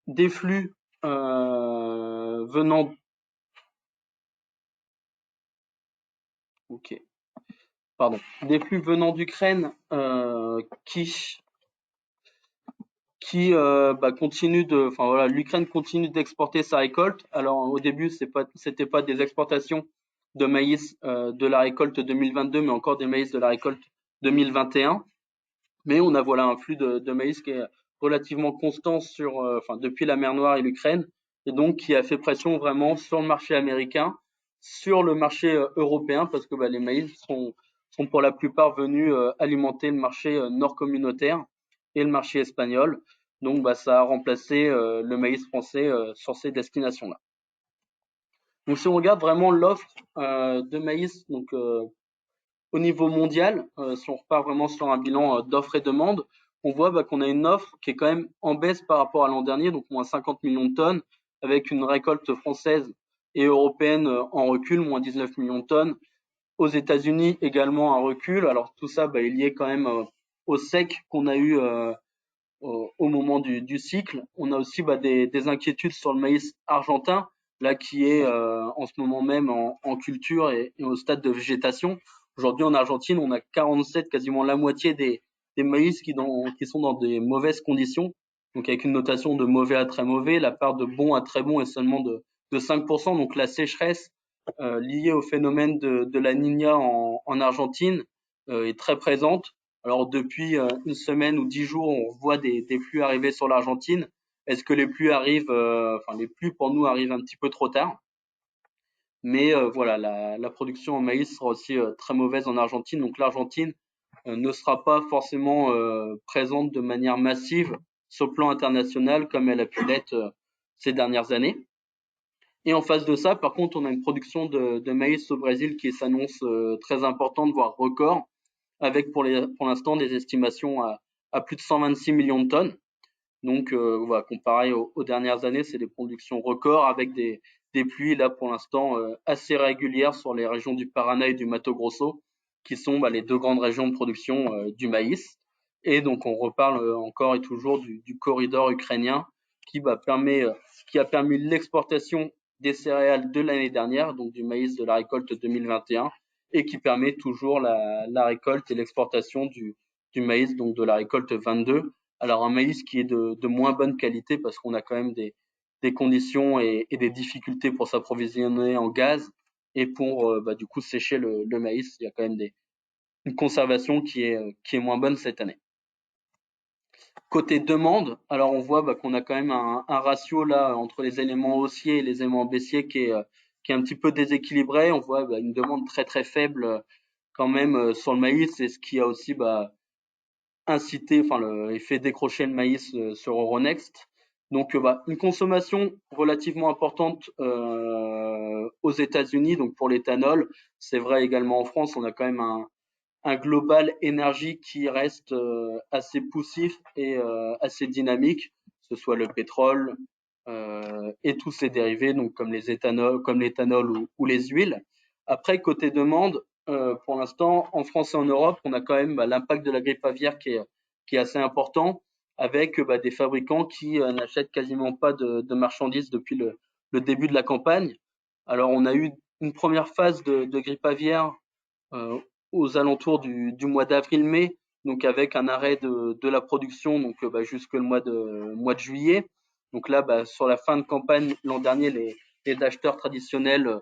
des flux venant. Ok. Pardon. Des flux venant d'Ukraine qui continue l'Ukraine continue d'exporter sa récolte. Alors au début, c'était pas des exportations de maïs de la récolte 2022, mais encore des maïs de la récolte 2021. Mais on a un flux de maïs qui est relativement constant depuis la mer Noire et l'Ukraine, et donc qui a fait pression vraiment sur le marché américain, sur le marché européen, parce que les maïs sont pour la plupart venus alimenter le marché nord communautaire et le marché espagnol. Donc ça a remplacé le maïs français sur ces destinations-là. Donc si on regarde vraiment l'offre de maïs, donc au niveau mondial, si on repart vraiment sur un bilan d'offres et demandes, on voit qu'on a une offre qui est quand même en baisse par rapport à l'an dernier, donc moins 50 millions de tonnes, avec une récolte française et européenne en recul, moins 19 millions de tonnes. Aux États-Unis également un recul. Alors tout ça est lié quand même au sec qu'on a eu au moment du cycle. On a aussi des inquiétudes sur le maïs argentin, là qui est en ce moment même en culture et au stade de végétation. Aujourd'hui en Argentine, on a 47, quasiment la moitié des maïs qui sont dans des mauvaises conditions, donc avec une notation de mauvais à très mauvais. La part de bon à très bon est seulement de 5%. Donc la sécheresse liée au phénomène de la Niña en Argentine est très présente. Alors depuis une semaine ou 10 jours, on voit des pluies arriver sur l'Argentine. Est-ce que les pluies arrivent, les pluies pour nous arrivent un petit peu trop tard? Mais voilà, la production en maïs sera aussi très mauvaise en Argentine. Donc l'Argentine ne sera pas forcément présente de manière massive sur le plan international comme elle a pu l'être ces dernières années. Et en face de ça, par contre, on a une production de maïs au Brésil qui s'annonce très importante, voire record, avec pour l'instant des estimations à plus de 126 millions de tonnes. Donc voilà, comparé aux dernières années, c'est des productions records avec des pluies là pour l'instant assez régulières sur les régions du Paraná et du Mato Grosso, qui sont les deux grandes régions de production du maïs. Et donc on reparle encore et toujours du corridor ukrainien qui a permis l'exportation des céréales de l'année dernière, donc du maïs de la récolte 2021, et qui permet toujours la récolte et l'exportation du maïs donc de la récolte 22. Alors un maïs qui est de moins bonne qualité parce qu'on a quand même des conditions et des difficultés pour s'approvisionner en gaz et pour du coup sécher le maïs. Il y a quand même une conservation qui est moins bonne cette année. Côté demande, alors on voit qu'on a quand même un ratio là entre les éléments haussiers et les éléments baissiers qui est un petit peu déséquilibré. On voit une demande très très faible quand même sur le maïs, et ce qui a aussi incité, et fait décrocher le maïs sur Euronext. Donc une consommation relativement importante aux États-Unis, donc pour l'éthanol. C'est vrai également en France, on a quand même un global énergie qui reste assez poussif et assez dynamique, que ce soit le pétrole et tous ses dérivés, donc comme l'éthanol ou les huiles. Après, côté demande, pour l'instant, en France et en Europe, on a quand même l'impact de la grippe aviaire qui est assez important, avec des fabricants qui n'achètent quasiment pas de marchandises depuis le début de la campagne. Alors, on a eu une première phase de grippe aviaire aux alentours du mois d'avril-mai, donc avec un arrêt de la production donc jusque le mois de juillet. Donc là, sur la fin de campagne l'an dernier, les acheteurs traditionnels,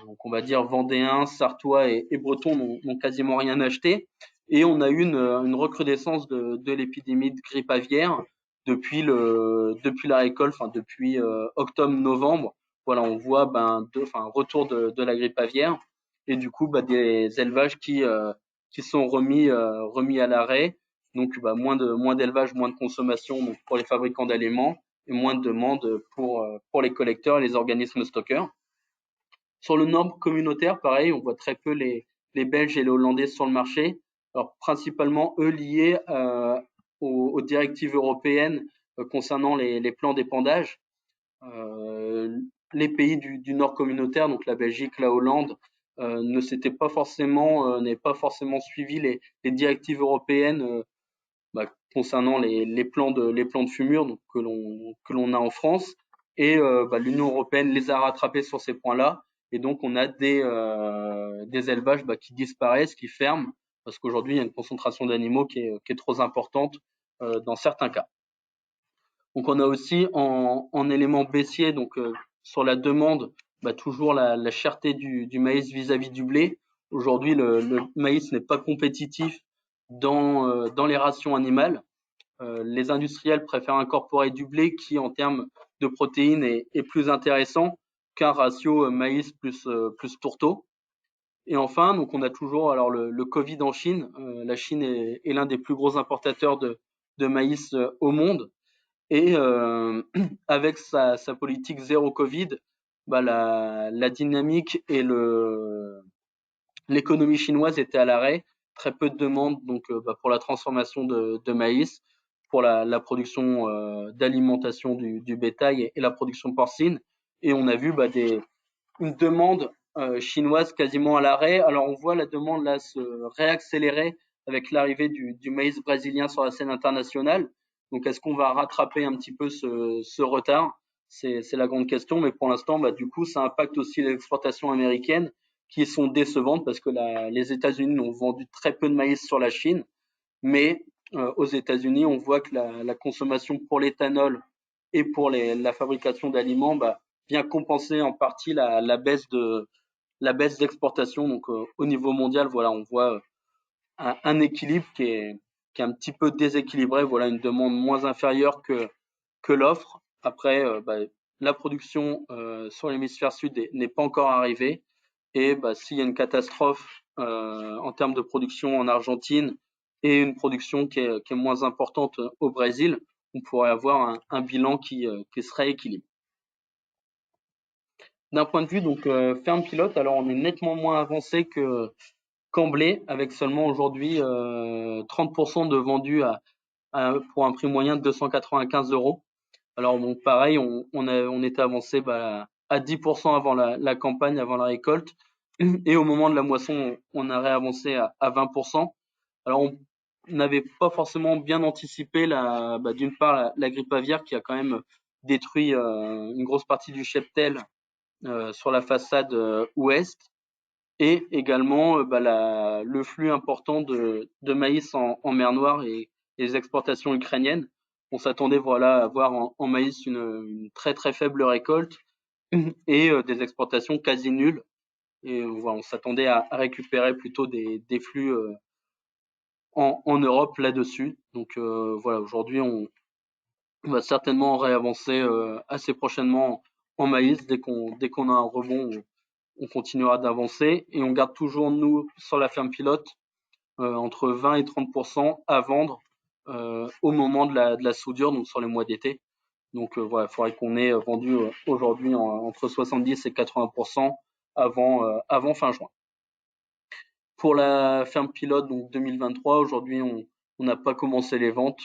donc on va dire vendéens, sartois et bretons, n'ont quasiment rien acheté. Et on a eu une recrudescence de l'épidémie de grippe aviaire depuis la récolte, depuis octobre-novembre. Voilà, on voit un retour de la grippe aviaire et du coup des élevages qui sont remis à l'arrêt. Donc moins d'élevage, moins de consommation donc pour les fabricants d'aliments et moins de demande pour les collecteurs et les organismes stockeurs. Sur le nord communautaire, pareil, on voit très peu les Belges et les Hollandais sur le marché. Alors principalement eux liés aux directives européennes concernant les plans d'épandage. Les pays du nord communautaire, donc la Belgique, la Hollande, n'avaient pas forcément suivi les directives européennes concernant les plans de fumure donc, que l'on a en France. Et l'Union européenne les a rattrapés sur ces points-là. Et donc, on a des élevages qui disparaissent, qui ferment, parce qu'aujourd'hui, il y a une concentration d'animaux qui est trop importante dans certains cas. Donc, on a aussi en élément baissier, donc sur la demande, toujours la cherté du maïs vis-à-vis du blé. Aujourd'hui, le maïs n'est pas compétitif dans les rations animales. Les industriels préfèrent incorporer du blé qui, en termes de protéines, est plus intéressant qu'un ratio maïs plus tourteau. Et enfin, donc on a toujours alors le Covid en Chine. La Chine est l'un des plus gros importateurs de maïs au monde. Et avec sa politique zéro Covid, la dynamique et l'économie chinoise était à l'arrêt. Très peu de demandes donc pour la transformation de maïs, pour la production d'alimentation du bétail et la production porcine. Et on a vu une demande chinoise quasiment à l'arrêt. Alors on voit la demande là se réaccélérer avec l'arrivée du maïs brésilien sur la scène internationale. Donc est-ce qu'on va rattraper un petit peu ce retard? C'est la grande question, mais pour l'instant, du coup, ça impacte aussi les exportations américaines qui sont décevantes parce que les États-Unis ont vendu très peu de maïs sur la Chine, mais aux États-Unis, on voit que la consommation pour l'éthanol et pour la fabrication d'aliments vient compenser en partie la baisse d'exportation. Donc au niveau mondial, voilà, on voit un équilibre qui est un petit peu déséquilibré. Voilà, une demande moins inférieure que l'offre. Après, la production sur l'hémisphère sud n'est pas encore arrivée. Et s'il y a une catastrophe en termes de production en Argentine et une production qui est moins importante au Brésil, on pourrait avoir un bilan qui serait équilibré. D'un point de vue donc ferme pilote, alors on est nettement moins avancé qu'en blé, avec seulement aujourd'hui 30% de vendus pour un prix moyen de 295 €. Alors bon, pareil, on était avancé à 10% avant la campagne, avant la récolte, et au moment de la moisson, on a réavancé à 20%. Alors on n'avait pas forcément bien anticipé d'une part la grippe aviaire qui a quand même détruit une grosse partie du cheptel sur la façade ouest, et également le flux important de maïs en mer Noire et les exportations ukrainiennes. On s'attendait à avoir en maïs une très très faible récolte et des exportations quasi nulles. Et on s'attendait à récupérer plutôt des flux en Europe là-dessus. Donc aujourd'hui on va certainement réavancer assez prochainement en maïs. Dès qu'on a un rebond, on continuera d'avancer, et on garde toujours, nous, sur la ferme pilote, entre 20 et 30% à vendre au moment de la soudure, donc sur les mois d'été. Donc il faudrait qu'on ait vendu aujourd'hui entre 70 et 80% avant fin juin. Pour la ferme pilote, donc 2023, aujourd'hui on n'a pas commencé les ventes.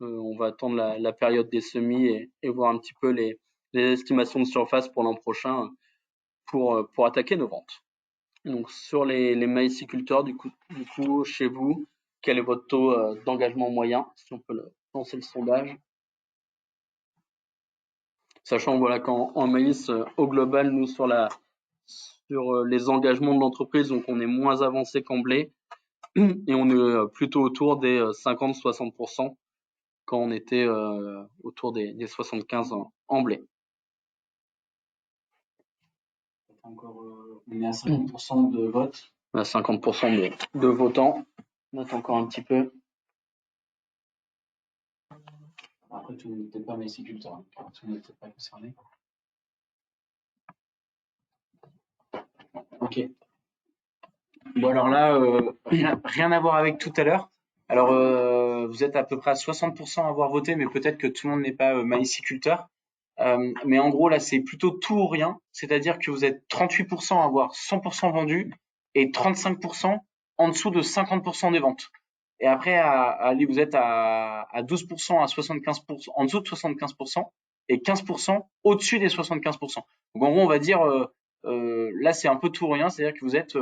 On va attendre la période des semis et voir un petit peu les estimations de surface pour l'an prochain pour attaquer nos ventes. Donc sur les maïsiculteurs, du coup chez vous, quel est votre taux d'engagement moyen, si on peut lancer le sondage? Sachant qu'en maïs, au global, nous sur les engagements de l'entreprise, donc on est moins avancé qu'en blé, et on est plutôt autour des 50-60% quand on était autour des 75 en blé. Encore, on est à 50% de vote. On a 50% de votants. On note encore un petit peu. Après, tout le monde n'était pas maïsiculteur, hein. Tout le monde n'était pas concerné. Ok. Bon, alors là, rien à voir avec tout à l'heure. Alors, vous êtes à peu près à 60% à avoir voté, mais peut-être que tout le monde n'est pas maïsiculteur. Mais en gros, là, c'est plutôt tout ou rien. C'est-à-dire que vous êtes 38% à avoir 100% vendu et 35% en dessous de 50% des ventes. Et après, vous êtes à 12% à 75%, en dessous de 75% et 15% au-dessus des 75%. Donc, en gros, on va dire, là, c'est un peu tout ou rien. C'est-à-dire que vous êtes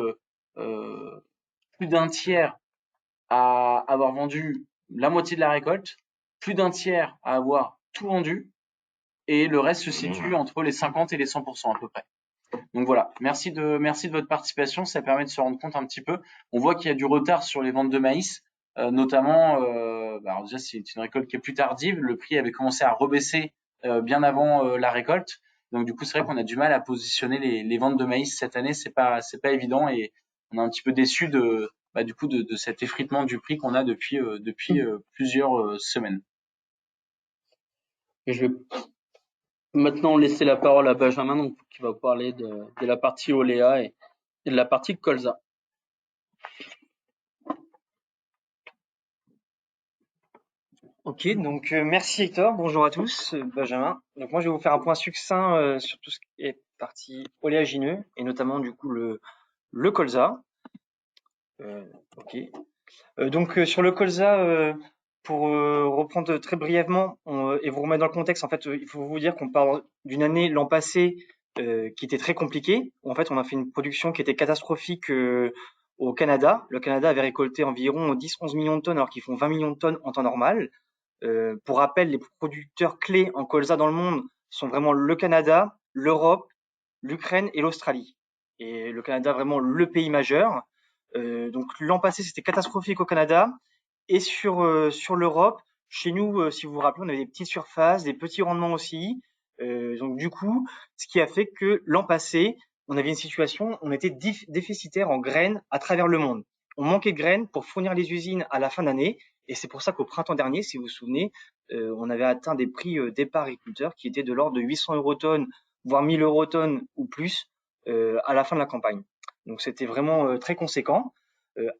plus d'un tiers à avoir vendu la moitié de la récolte, plus d'un tiers à avoir tout vendu, et le reste se situe entre les 50 et les 100% à peu près. Donc voilà, merci de votre participation, ça permet de se rendre compte un petit peu. On voit qu'il y a du retard sur les ventes de maïs, notamment, alors déjà c'est une récolte qui est plus tardive, le prix avait commencé à rebaisser bien avant la récolte. Donc du coup c'est vrai qu'on a du mal à positionner les ventes de maïs cette année, c'est pas évident, et on est un petit peu déçu de cet effritement du prix qu'on a depuis plusieurs semaines. Et je vais maintenant laisser la parole à Benjamin, donc, qui va parler de la partie oléa et de la partie colza. Ok, donc merci Hector, bonjour à tous, Benjamin. Donc moi je vais vous faire un point succinct sur tout ce qui est partie oléagineux, et notamment du coup le colza. Ok. Donc sur le colza, pour reprendre très brièvement et vous remettre dans le contexte, en fait, il faut vous dire qu'on parle d'une année l'an passé qui était très compliquée. En fait, on a fait une production qui était catastrophique au Canada. Le Canada avait récolté environ 10-11 millions de tonnes, alors qu'ils font 20 millions de tonnes en temps normal. Pour rappel, les producteurs clés en colza dans le monde sont vraiment le Canada, l'Europe, l'Ukraine et l'Australie. Et le Canada, vraiment le pays majeur. Donc l'an passé, c'était catastrophique au Canada. Et sur l'Europe, chez nous, si vous vous rappelez, on avait des petites surfaces, des petits rendements aussi. Donc du coup, ce qui a fait que l'an passé, on avait une situation, on était déficitaire en graines à travers le monde. On manquait de graines pour fournir les usines à la fin d'année. Et c'est pour ça qu'au printemps dernier, si vous vous souvenez, on avait atteint des prix départ agriculteurs qui étaient de l'ordre de 800 € tonne, voire 1000 € tonne ou plus à la fin de la campagne. Donc c'était vraiment très conséquent.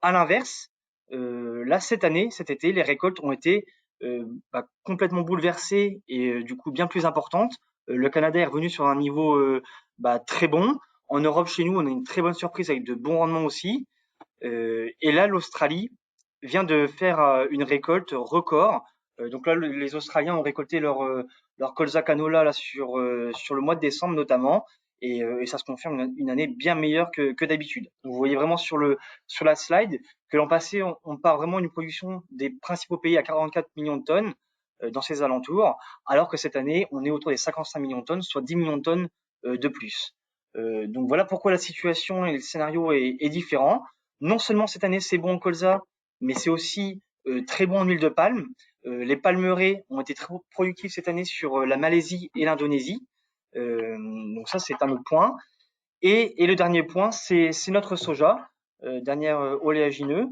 À l'inverse, là cette année, cet été, les récoltes ont été complètement bouleversées et du coup bien plus importantes. Le Canada est revenu sur un niveau très bon. En Europe, chez nous, on a une très bonne surprise avec de bons rendements aussi. Et là, l'Australie vient de faire une récolte record. Donc là, les Australiens ont récolté leur colza canola là sur le mois de décembre notamment, et ça se confirme une année bien meilleure que d'habitude. Donc vous voyez vraiment sur la slide que l'an passé, on part vraiment d'une production des principaux pays à 44 millions de tonnes dans ces alentours, alors que cette année, on est autour des 55 millions de tonnes, soit 10 millions de tonnes de plus. Donc voilà pourquoi la situation et le scénario est différent. Non seulement cette année c'est bon en colza, mais c'est aussi très bon en huile de palme. Les palmeraies ont été très productifs cette année sur la Malaisie et l'Indonésie. Donc ça c'est un autre point. Et le dernier point, c'est notre soja, dernier oléagineux,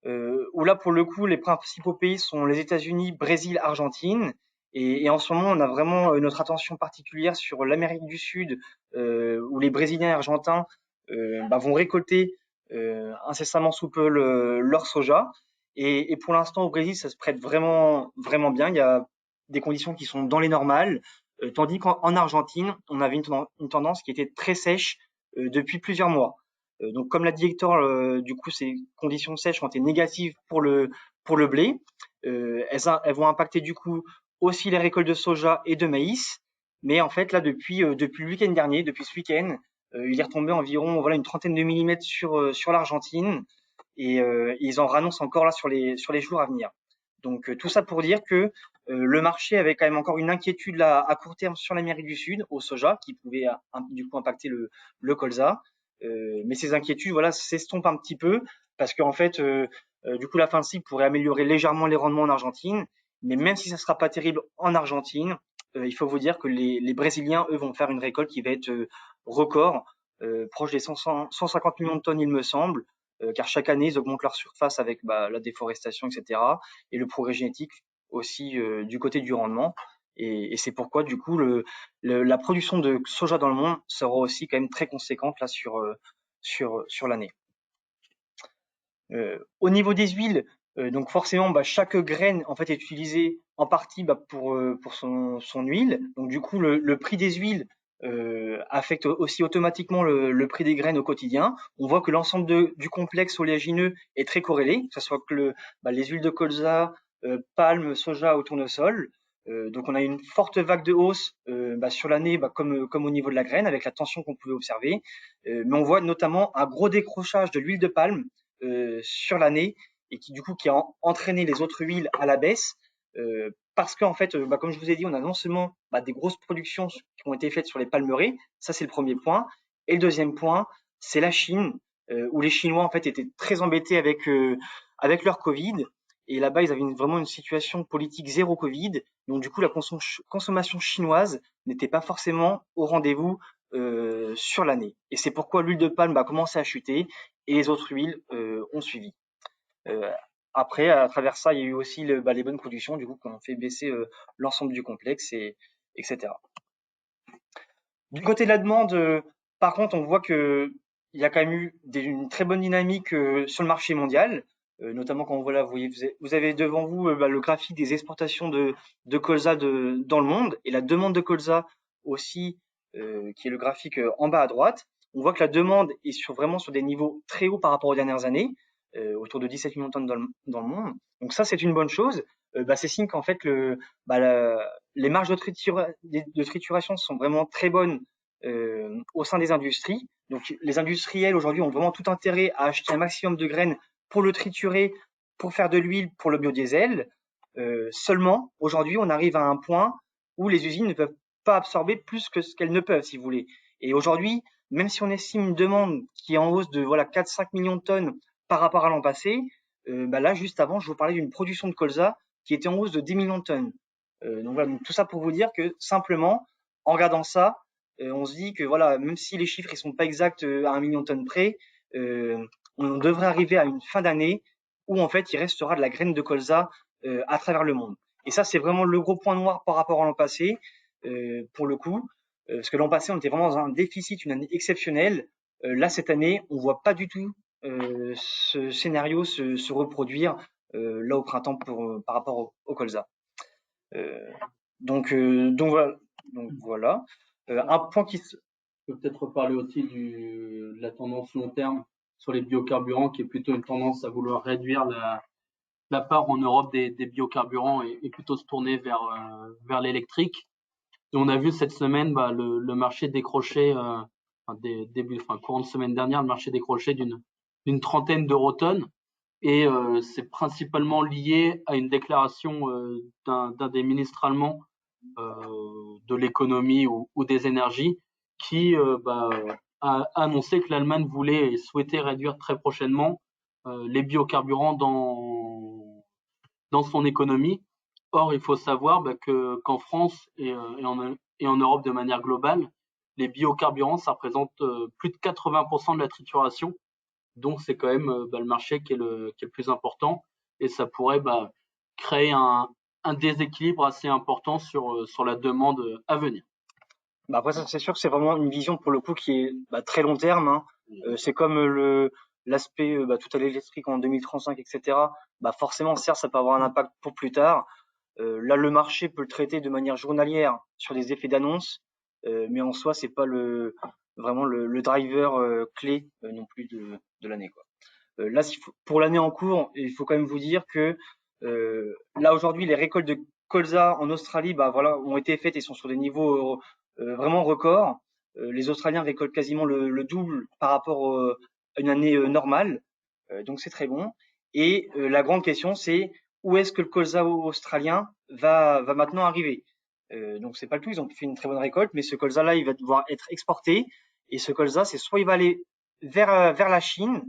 où là pour le coup les principaux pays sont les États-Unis, Brésil, Argentine. Et en ce moment, on a vraiment notre attention particulière sur l'Amérique du Sud, où les Brésiliens et Argentins vont récolter incessamment sous peu leur soja. Et pour l'instant, au Brésil, ça se prête vraiment, vraiment bien. Il y a des conditions qui sont dans les normales, tandis qu'en Argentine, on avait une tendance qui était très sèche depuis plusieurs mois. Donc, comme l'a dit Hector, du coup, ces conditions sèches ont été négatives pour le blé. Elles vont impacter du coup aussi les récoltes de soja et de maïs. Mais en fait, là, depuis le week-end dernier, depuis ce week-end, il est retombé environ voilà une trentaine de millimètres sur l'Argentine, et ils en rannoncent encore là sur les jours à venir. Donc tout ça pour dire que le marché avait quand même encore une inquiétude là à court terme sur l'Amérique du Sud au soja qui pouvait du coup impacter le colza. Mais ces inquiétudes voilà s'estompent un petit peu parce qu'en fait du coup la fin de cycle pourrait améliorer légèrement les rendements en Argentine. Mais même si ça sera pas terrible en Argentine, il faut vous dire que les Brésiliens eux vont faire une récolte qui va être record, proche des 150 millions de tonnes il me semble, car chaque année ils augmentent leur surface avec la déforestation, etc. Et le progrès génétique aussi du côté du rendement. Et c'est pourquoi du coup la production de soja dans le monde sera aussi quand même très conséquente là sur l'année. Au niveau des huiles, donc forcément chaque graine en fait est utilisée en partie pour son huile. Donc du coup le prix des huiles affecte aussi automatiquement le prix des graines au quotidien. On voit que l'ensemble du complexe oléagineux est très corrélé, que ce soit que les huiles de colza, palme, soja ou tournesol. Donc on a une forte vague de hausse sur l'année, comme au niveau de la graine, avec la tension qu'on pouvait observer. Mais on voit notamment un gros décrochage de l'huile de palme sur l'année, et qui du coup qui a entraîné les autres huiles à la baisse. Parce qu'en fait, comme je vous ai dit, on a non seulement des grosses productions qui ont été faites sur les palmeraies, ça c'est le premier point, et le deuxième point, c'est la Chine, où les Chinois en fait étaient très embêtés avec leur Covid, et là-bas ils avaient vraiment une situation politique zéro Covid, donc du coup la consommation chinoise n'était pas forcément au rendez-vous sur l'année. Et c'est pourquoi l'huile de palme a commencé à chuter, et les autres huiles ont suivi. Après, à travers ça, il y a eu aussi les bonnes productions, du coup, qui ont fait baisser l'ensemble du complexe, etc. Du côté de la demande, par contre, on voit qu'il y a quand même eu une très bonne dynamique sur le marché mondial, notamment quand voilà, vous avez devant vous le graphique des exportations de colza dans le monde, et la demande de colza aussi, qui est le graphique en bas à droite. On voit que la demande est vraiment sur des niveaux très hauts par rapport aux dernières années, autour de 17 millions de tonnes dans le monde. Donc ça, c'est une bonne chose. C'est signe qu'en fait les marges de trituration sont vraiment très bonnes au sein des industries. Donc les industriels aujourd'hui ont vraiment tout intérêt à acheter un maximum de graines pour le triturer, pour faire de l'huile, pour le biodiesel. Seulement, aujourd'hui, on arrive à un point où les usines ne peuvent pas absorber plus que ce qu'elles ne peuvent, si vous voulez. Et aujourd'hui, même si on estime une demande qui est en hausse de 4-5 millions de tonnes par rapport à l'an passé, là, juste avant, je vous parlais d'une production de colza qui était en hausse de 10 millions de tonnes. Donc voilà, donc tout ça pour vous dire que simplement, en regardant ça, on se dit que voilà, même si les chiffres ne sont pas exacts à 1 million de tonnes près, on devrait arriver à une fin d'année où en fait il restera de la graine de colza à travers le monde. Et ça, c'est vraiment le gros point noir par rapport à l'an passé, pour le coup, parce que l'an passé, on était vraiment dans un déficit, une année exceptionnelle. Là, cette année, on voit pas du tout ce scénario se reproduire là au printemps par rapport au colza. Donc voilà. Donc voilà. Un point qui peut peut-être parler aussi de la tendance long terme les biocarburants, qui est plutôt une tendance à vouloir réduire la part en Europe des biocarburants et plutôt se tourner vers l'électrique. Et on a vu cette semaine le marché décrocher, courant de semaine dernière, le marché décrocher d'une trentaine d'eurotonnes. Et c'est principalement lié à une déclaration d'un des ministres allemands de l'économie ou des énergies qui a annoncé que l'Allemagne voulait et souhaitait réduire très prochainement les biocarburants dans son économie. Or, il faut savoir qu'en France et en Europe de manière globale, les biocarburants, ça représente plus de 80% de la trituration. Donc, c'est quand même le marché qui est le plus important. Et ça pourrait créer un déséquilibre assez important sur la demande à venir. Après, ça, c'est sûr que c'est vraiment une vision pour le coup qui est très long terme, hein. C'est comme l'aspect tout à l'électrique en 2035, etc. Forcément, certes, ça peut avoir un impact pour plus tard. Là, le marché peut le traiter de manière journalière sur des effets d'annonce, mais en soi, c'est pas vraiment le driver clé non plus de l'année, quoi. Là, pour l'année en cours, il faut quand même vous dire que là aujourd'hui, les récoltes de colza en Australie, ont été faites et sont sur des niveaux vraiment records. Les Australiens récoltent quasiment le double par rapport à une année normale, donc c'est très bon. Et la grande question, c'est où est-ce que le colza australien va maintenant arriver? Donc c'est pas le tout, ils ont fait une très bonne récolte, mais ce colza-là, il va devoir être exporté. Et ce colza, c'est soit il va aller vers la Chine,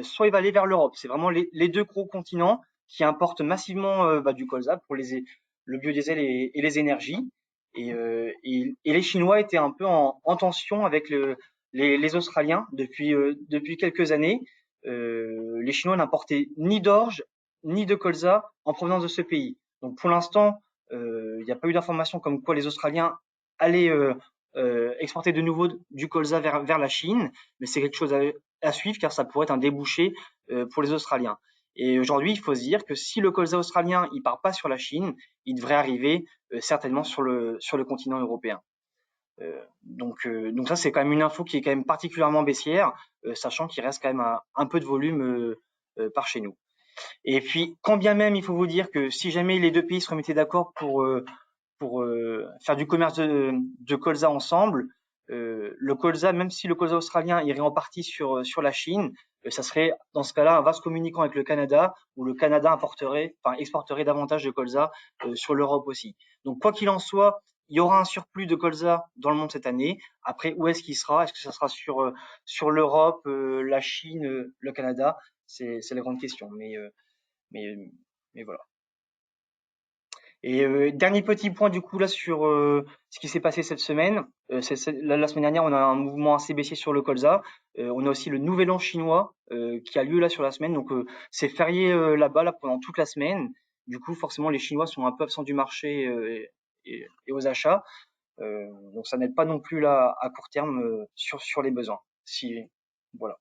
soit il va aller vers l'Europe. C'est vraiment les deux gros continents qui importent massivement du colza pour le biodiesel et les énergies. Et les Chinois étaient un peu en tension avec les Australiens depuis quelques années. Les Chinois n'importaient ni d'orge ni de colza en provenance de ce pays. Donc pour l'instant, il n'y a pas eu d'information comme quoi les Australiens allaient exporter de nouveau du colza vers la Chine, mais c'est quelque chose à suivre car ça pourrait être un débouché pour les Australiens. Et aujourd'hui, il faut se dire que si le colza australien il part pas sur la Chine, il devrait arriver certainement sur le continent européen. Donc ça c'est quand même une info qui est quand même particulièrement baissière, sachant qu'il reste quand même un peu de volume par chez nous. Et puis quand bien même il faut vous dire que si jamais les deux pays se remettaient d'accord pour faire du commerce de colza ensemble, le colza, même si le colza australien irait en partie sur la Chine, ça serait dans ce cas-là un vase communicant avec le Canada, où le Canada exporterait davantage de colza sur l'Europe aussi. Donc quoi qu'il en soit, il y aura un surplus de colza dans le monde cette année. Après, où est-ce qu'il sera? Est-ce que ça sera sur l'Europe, la Chine, le Canada? C'est la grande question. Mais voilà. Et dernier petit point du coup là sur ce qui s'est passé cette semaine. La semaine dernière, on a un mouvement assez baissier sur le colza. On a aussi le Nouvel An chinois qui a lieu là sur la semaine. Donc c'est férié là-bas là pendant toute la semaine. Du coup, forcément, les Chinois sont un peu absents du marché et aux achats. Donc ça n'aide pas non plus là à court terme sur les besoins. Voilà.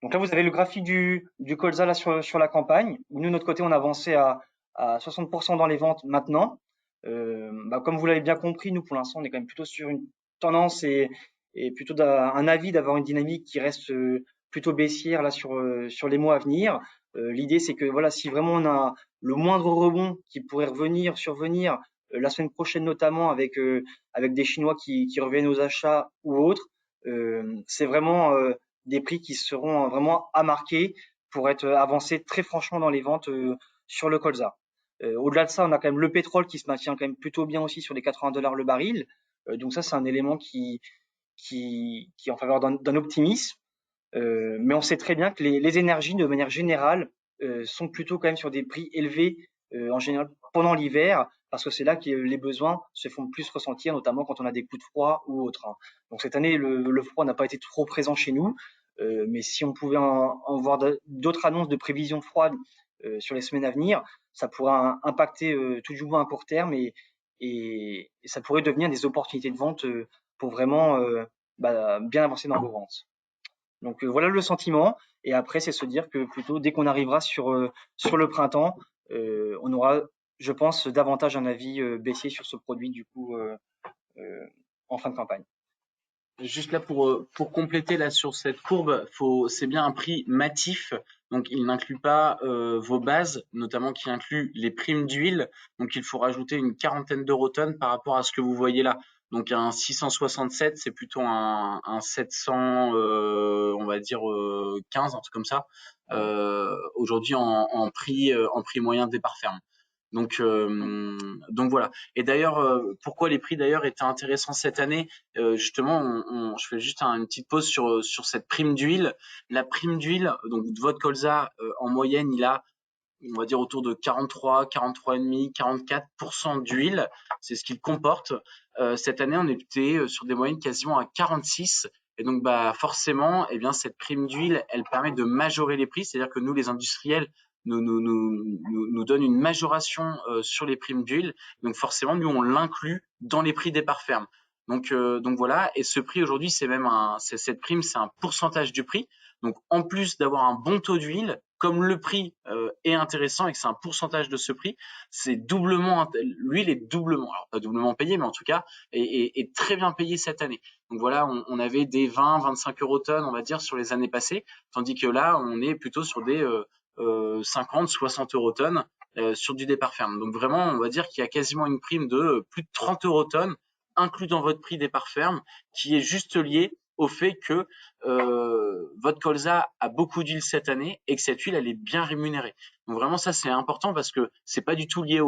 Donc là, vous avez le graphique du colza là sur la campagne. Nous, de notre côté, on avançait à 60% dans les ventes maintenant. Comme vous l'avez bien compris, nous, pour l'instant, on est quand même plutôt sur une tendance et plutôt un avis d'avoir une dynamique qui reste plutôt baissière là sur les mois à venir. L'idée, c'est que voilà, si vraiment on a le moindre rebond qui pourrait survenir la semaine prochaine notamment avec des Chinois qui reviennent aux achats ou autres, c'est vraiment des prix qui seront vraiment à marquer pour être avancés très franchement dans les ventes sur le colza. Au-delà de ça, on a quand même le pétrole qui se maintient quand même plutôt bien aussi sur les $80 le baril. Donc ça, c'est un élément qui est en faveur d'un optimisme. Mais on sait très bien que les énergies, de manière générale, sont plutôt quand même sur des prix élevés en général pendant l'hiver, parce que c'est là que les besoins se font plus ressentir, notamment quand on a des coups de froid ou autre, hein. Donc cette année, le froid n'a pas été trop présent chez nous, mais si on pouvait en voir d'autres annonces de prévisions froides sur les semaines à venir, ça pourrait impacter tout du moins à court terme et ça pourrait devenir des opportunités de vente pour vraiment bien avancer dans vos ventes. Donc voilà le sentiment. Et après, c'est se dire que plutôt dès qu'on arrivera sur le printemps, on aura, je pense, davantage un avis baissier sur ce produit du coup en fin de campagne. Juste là pour compléter là sur cette courbe, c'est bien un prix matif, donc il n'inclut pas vos bases, notamment qui inclut les primes d'huile, donc il faut rajouter une quarantaine d'euros-tonnes par rapport à ce que vous voyez là. Donc un 667, c'est plutôt un 700, on va dire 15, un truc comme ça, aujourd'hui en prix moyen départ ferme. Donc voilà. Et d'ailleurs, pourquoi les prix d'ailleurs étaient intéressants cette année? Justement, je fais juste une petite pause sur cette prime d'huile. La prime d'huile, donc votre colza, en moyenne, il a, on va dire autour de 43, 43,5, 44% d'huile. C'est ce qu'il comporte. Cette année, on était sur des moyennes quasiment à 46. Et donc, bah, forcément, eh bien, cette prime d'huile, elle permet de majorer les prix. C'est-à-dire que nous, les industriels, nous donne une majoration sur les primes d'huile. Donc forcément, nous, on l'inclut dans les prix départ ferme. Donc voilà. Et ce prix aujourd'hui, cette prime, c'est un pourcentage du prix. Donc en plus d'avoir un bon taux d'huile, comme le prix est intéressant et que c'est un pourcentage de ce prix, l'huile est doublement, alors pas doublement payée, mais en tout cas est très bien payée cette année. Donc voilà, on avait des 20, 25 euros tonnes, on va dire, sur les années passées, tandis que là, on est plutôt sur des 50, 60 euros tonnes sur du départ ferme. Donc vraiment, on va dire qu'il y a quasiment une prime de plus de 30 euros tonnes inclus dans votre prix départ ferme, qui est juste lié au fait que votre colza a beaucoup d'huile cette année et que cette huile elle est bien rémunérée. Donc vraiment ça c'est important parce que c'est pas du tout lié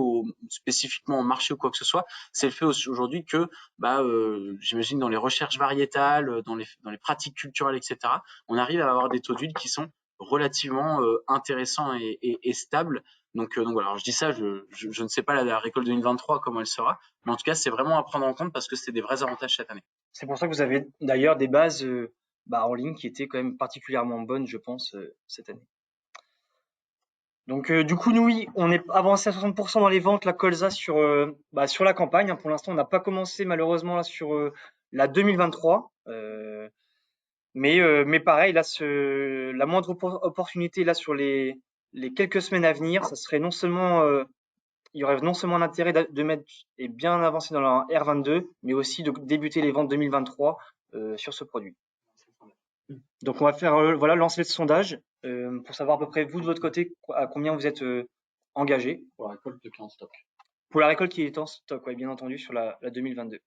spécifiquement au marché ou quoi que ce soit. C'est le fait aujourd'hui que j'imagine dans les recherches variétales, dans les pratiques culturelles, etc. On arrive à avoir des taux d'huile qui sont relativement intéressants et stables. Donc voilà, alors je dis ça, je ne sais pas la récolte 2023 comment elle sera, mais en tout cas c'est vraiment à prendre en compte parce que c'est des vrais avantages cette année. C'est pour ça que vous avez d'ailleurs des bases en ligne qui étaient quand même particulièrement bonnes, je pense, cette année. Donc du coup, nous, oui, on est avancé à 60% dans les ventes, la colza sur la campagne. Pour l'instant, on n'a pas commencé malheureusement là sur la 2023. Mais pareil, là, la moindre opportunité là sur les quelques semaines à venir, ça serait non seulement il y aurait non seulement un intérêt de mettre et bien avancer dans la R22, mais aussi de débuter les ventes 2023 sur ce produit. Donc on va faire lancer le sondage pour savoir à peu près vous de votre côté à combien vous êtes engagé. Pour la récolte qui est en stock. Pour la récolte qui est en stock, ouais, bien entendu, sur la 2022.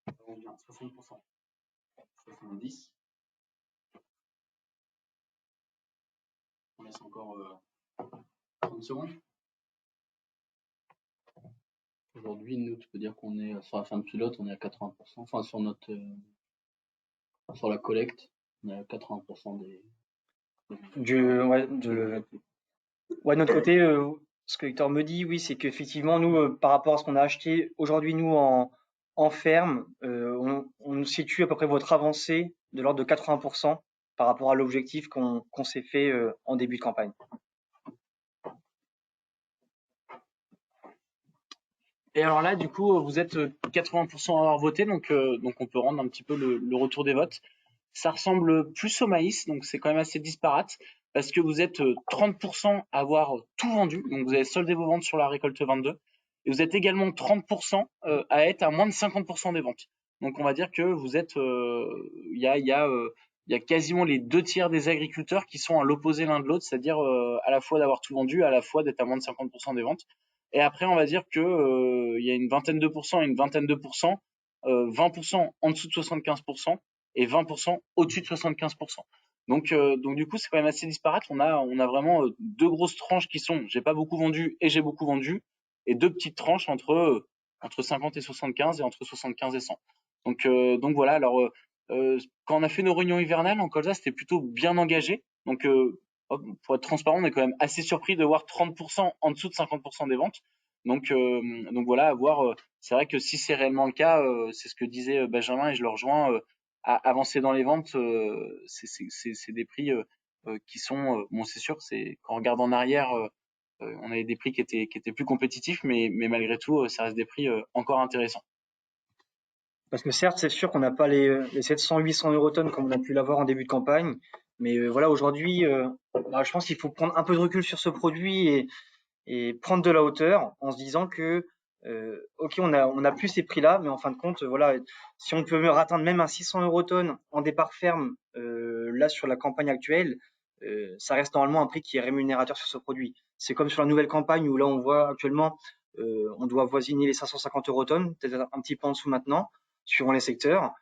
60%. 70. On laisse encore 30 secondes. Aujourd'hui, nous, tu peux dire qu'on est sur la fin de pilote, on est à 80%. Enfin, sur la collecte, on est à 80% des. De notre côté, ce que Victor me dit, oui, c'est qu'effectivement, nous, par rapport à ce qu'on a acheté aujourd'hui, nous, en ferme, on situe à peu près votre avancée de l'ordre de 80% par rapport à l'objectif qu'on s'est fait en début de campagne. Et alors là, du coup, vous êtes 80% à avoir voté, donc on peut rendre un petit peu le retour des votes. Ça ressemble plus au maïs, donc c'est quand même assez disparate, parce que vous êtes 30% à avoir tout vendu, donc vous avez soldé vos ventes sur la récolte 22, et vous êtes également 30% à être à moins de 50% des ventes. Donc on va dire que vous êtes, il y a quasiment les 2 tiers des agriculteurs qui sont à l'opposé l'un de l'autre, c'est-à-dire à la fois d'avoir tout vendu, à la fois d'être à moins de 50% des ventes. Et après, on va dire que il y a une vingtaine de pourcents et une vingtaine de pourcents, 20% en dessous de 75% et 20% au-dessus de 75%. Donc du coup, c'est quand même assez disparate. On a vraiment 2 grosses tranches qui sont j'ai pas beaucoup vendu et j'ai beaucoup vendu, et 2 petites tranches entre 50 et 75 et entre 75 et 100. Donc voilà. Alors quand on a fait nos réunions hivernales en colza, c'était plutôt bien engagé. Donc pour être transparent, on est quand même assez surpris de voir 30% en dessous de 50% des ventes. Donc voilà, à voir. C'est vrai que si c'est réellement le cas, c'est ce que disait Benjamin et je le rejoins. À avancer dans les ventes, c'est des prix qui sont bon, c'est sûr, c'est quand on regarde en arrière, on avait des prix qui étaient plus compétitifs, mais malgré tout, ça reste des prix encore intéressants. Parce que certes, c'est sûr qu'on n'a pas les 700-800 euros tonnes comme on a pu l'avoir en début de campagne, mais voilà, aujourd'hui, je pense qu'il faut prendre un peu de recul sur ce produit et prendre de la hauteur en se disant que ok, on a plus ces prix-là, mais en fin de compte, voilà, si on peut atteindre même un 600 € tonne en départ ferme, là sur la campagne actuelle, ça reste normalement un prix qui est rémunérateur sur ce produit. C'est comme sur la nouvelle campagne où là on voit actuellement, on doit avoisiner les 550 € tonne, peut-être un petit peu en dessous maintenant, suivant les secteurs.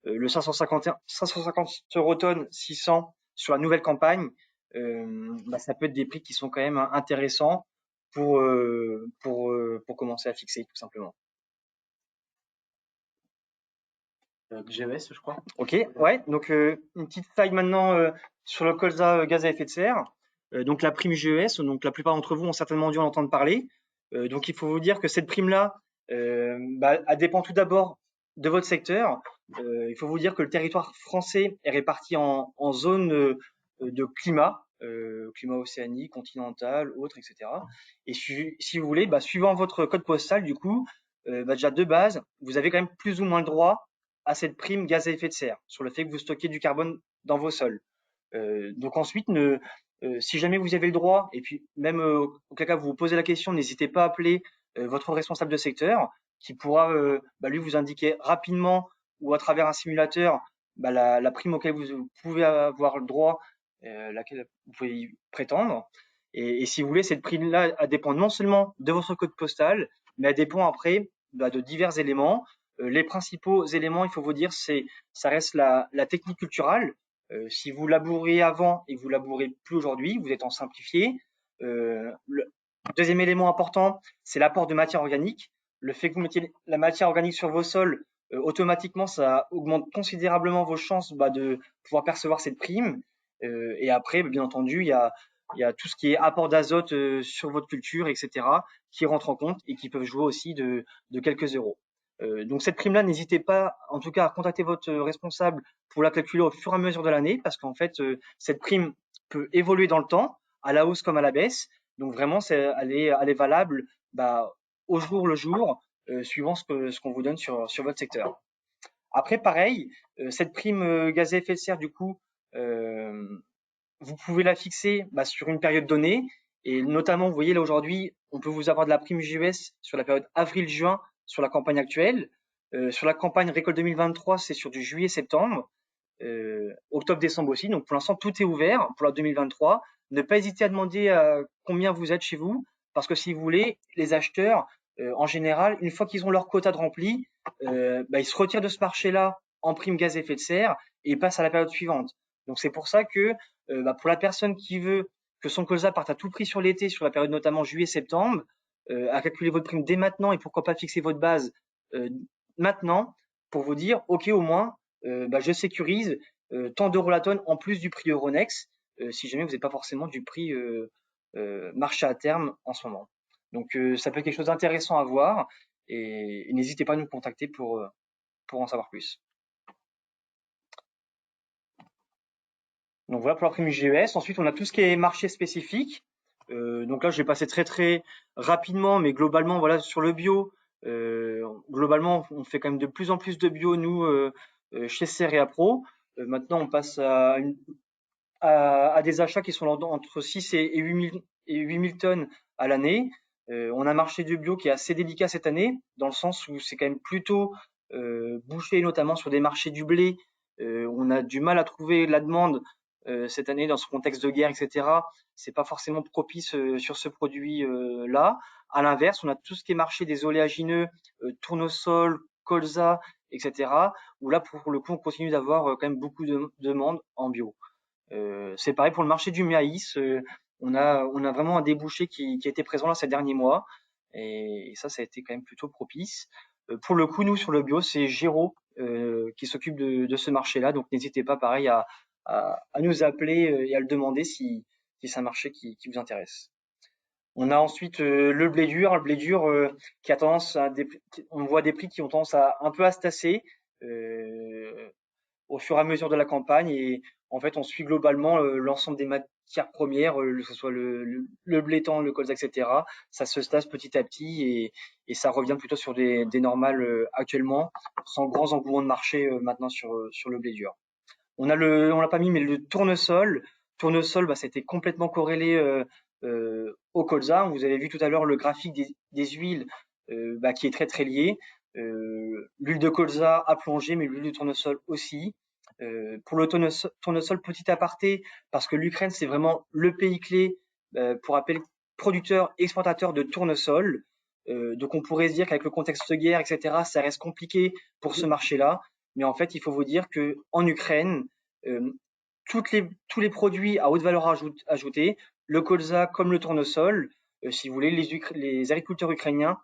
Le 550 € tonne, 600 sur la nouvelle campagne, ça peut être des prix qui sont quand même intéressants pour commencer à fixer tout simplement. GES, je crois. Ok, ouais, donc une petite slide maintenant sur le colza gaz à effet de serre. Donc la prime GES, donc la plupart d'entre vous ont certainement dû en entendre parler. Donc il faut vous dire que cette prime-là, elle dépend tout d'abord de votre secteur. Il faut vous dire que le territoire français est réparti en zones de climat, climat océanique, continental, autres, etc. Et si vous voulez, suivant votre code postal, du coup, déjà de base, vous avez quand même plus ou moins le droit à cette prime gaz à effet de serre sur le fait que vous stockez du carbone dans vos sols. Donc ensuite, si jamais vous avez le droit, et puis même auquel cas vous vous posez la question, n'hésitez pas à appeler votre responsable de secteur qui pourra lui vous indiquer rapidement ou à travers un simulateur la prime auquel vous pouvez avoir le droit, laquelle vous pouvez y prétendre. Et si vous voulez, cette prime-là, elle dépend non seulement de votre code postal, mais elle dépend après de divers éléments. Les principaux éléments, il faut vous dire, ça reste la technique culturale. Si vous labourez avant et que vous labourez plus aujourd'hui, vous êtes en simplifié. Le deuxième élément important, c'est l'apport de matière organique. Le fait que vous mettiez la matière organique sur vos sols, automatiquement, ça augmente considérablement vos chances de pouvoir percevoir cette prime. Et après, bien entendu, il y a tout ce qui est apport d'azote sur votre culture, etc., qui rentre en compte et qui peuvent jouer aussi de quelques euros. Donc cette prime-là, n'hésitez pas, en tout cas, à contacter votre responsable pour la calculer au fur et à mesure de l'année, parce qu'en fait, cette prime peut évoluer dans le temps, à la hausse comme à la baisse. Donc vraiment, elle est valable au jour le jour, suivant ce qu'on vous donne sur votre secteur. Après, pareil, cette prime gaz à effet de serre, du coup, vous pouvez la fixer sur une période donnée. Et notamment, vous voyez là aujourd'hui, on peut vous avoir de la prime GES sur la période avril-juin sur la campagne actuelle. Sur la campagne récolte 2023, c'est sur du juillet-septembre. Octobre-décembre aussi. Donc pour l'instant, tout est ouvert pour la 2023. Ne pas hésiter à demander combien vous êtes chez vous, parce que si vous voulez, les acheteurs, en général, une fois qu'ils ont leur quota de rempli, ils se retirent de ce marché-là en prime gaz à effet de serre et ils passent à la période suivante. Donc c'est pour ça que pour la personne qui veut que son colza parte à tout prix sur l'été, sur la période notamment juillet-septembre, à calculer votre prime dès maintenant et pourquoi pas fixer votre base maintenant pour vous dire, ok, au moins, je sécurise tant d'euros la tonne en plus du prix Euronext, si jamais vous n'êtes pas forcément du prix marché à terme en ce moment. Donc ça peut être quelque chose d'intéressant à voir et n'hésitez pas à nous contacter pour en savoir plus. Donc voilà pour la prime GES. Ensuite, on a tout ce qui est marché spécifique. Donc là, je vais passer très très rapidement, mais globalement, voilà, sur le bio, globalement, on fait quand même de plus en plus de bio, nous, chez Cerea Pro. Maintenant, on passe à des achats qui sont entre 6 et 8 000 tonnes à l'année. On a un marché du bio qui est assez délicat cette année, dans le sens où c'est quand même plutôt bouché, notamment sur des marchés du blé. On a du mal à trouver la demande cette année dans ce contexte de guerre, etc. C'est pas forcément propice sur ce produit-là. À l'inverse, on a tout ce qui est marché des oléagineux, tournesol, colza, etc. Où là, pour le coup, on continue d'avoir quand même beaucoup de demandes en bio. C'est pareil pour le marché du maïs. On a vraiment un débouché qui a été présent là ces derniers mois. Et ça a été quand même plutôt propice. Pour le coup, nous, sur le bio, c'est Géraud qui s'occupe de ce marché-là. Donc, n'hésitez pas, pareil, à nous appeler et à le demander si c'est un marché qui vous intéresse. On a ensuite le blé dur. Le blé dur qui a tendance on voit des prix qui ont tendance à un peu à se tasser au fur et à mesure de la campagne. Et en fait, on suit globalement l'ensemble des matières premières, que ce soit le blé-temps, le colza, etc. Ça se tasse petit à petit et ça revient plutôt sur des normales actuellement, sans grands engouements de marché maintenant sur le blé dur. On l'a pas mis, mais le tournesol. Tournesol, c'était complètement corrélé au colza. Vous avez vu tout à l'heure le graphique des huiles qui est très très lié. L'huile de colza a plongé, mais l'huile de tournesol aussi. Pour le tournesol, petit aparté, parce que l'Ukraine, c'est vraiment le pays clé, pour rappel, producteur, exportateur de tournesol. Donc on pourrait se dire qu'avec le contexte de guerre, etc., ça reste compliqué pour ce marché-là. Mais en fait, il faut vous dire que en Ukraine, tous les produits à haute valeur ajoutée, le colza comme le tournesol, si vous voulez, les agriculteurs ukrainiens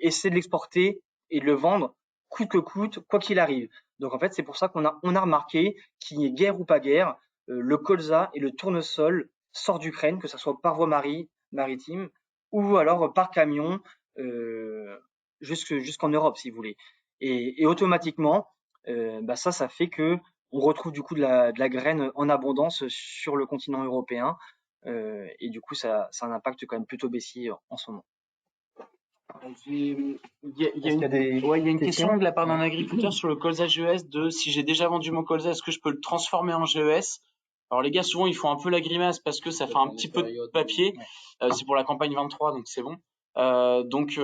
essaient de l'exporter et de le vendre coûte que coûte, quoi qu'il arrive. Donc en fait, c'est pour ça qu'on a remarqué qu'il y ait guerre ou pas guerre, le colza et le tournesol sortent d'Ukraine, que ce soit par voie maritime ou alors par camion jusqu'en Europe, si vous voulez. Et automatiquement, ça fait que on retrouve du coup de la graine en abondance sur le continent européen. Et du coup, ça a un impact quand même plutôt baissier en ce moment. Il y a Est-ce qu'il y a des il y a une questions question de la part d'un agriculteur sur le colza GES de si j'ai déjà vendu mon colza, est-ce que je peux le transformer en GES? Alors les gars, souvent ils font un peu la grimace parce que ça fait un petit peu de papier. C'est pour la campagne 23, donc c'est bon. Donc,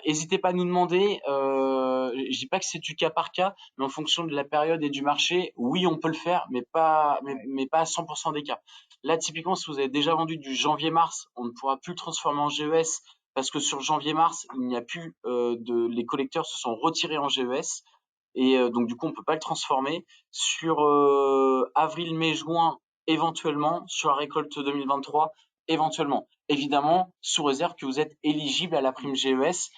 n'hésitez pas à nous demander. Je dis pas que c'est du cas par cas, mais en fonction de la période et du marché, oui, on peut le faire, mais pas à 100% des cas. Là, typiquement, si vous avez déjà vendu du janvier-mars, on ne pourra plus le transformer en GES parce que sur janvier-mars, il n'y a plus les collecteurs se sont retirés en GES et donc du coup, on peut pas le transformer. Sur avril, mai, juin, éventuellement, sur la récolte 2023, éventuellement. Évidemment, sous réserve que vous êtes éligible à la prime GES.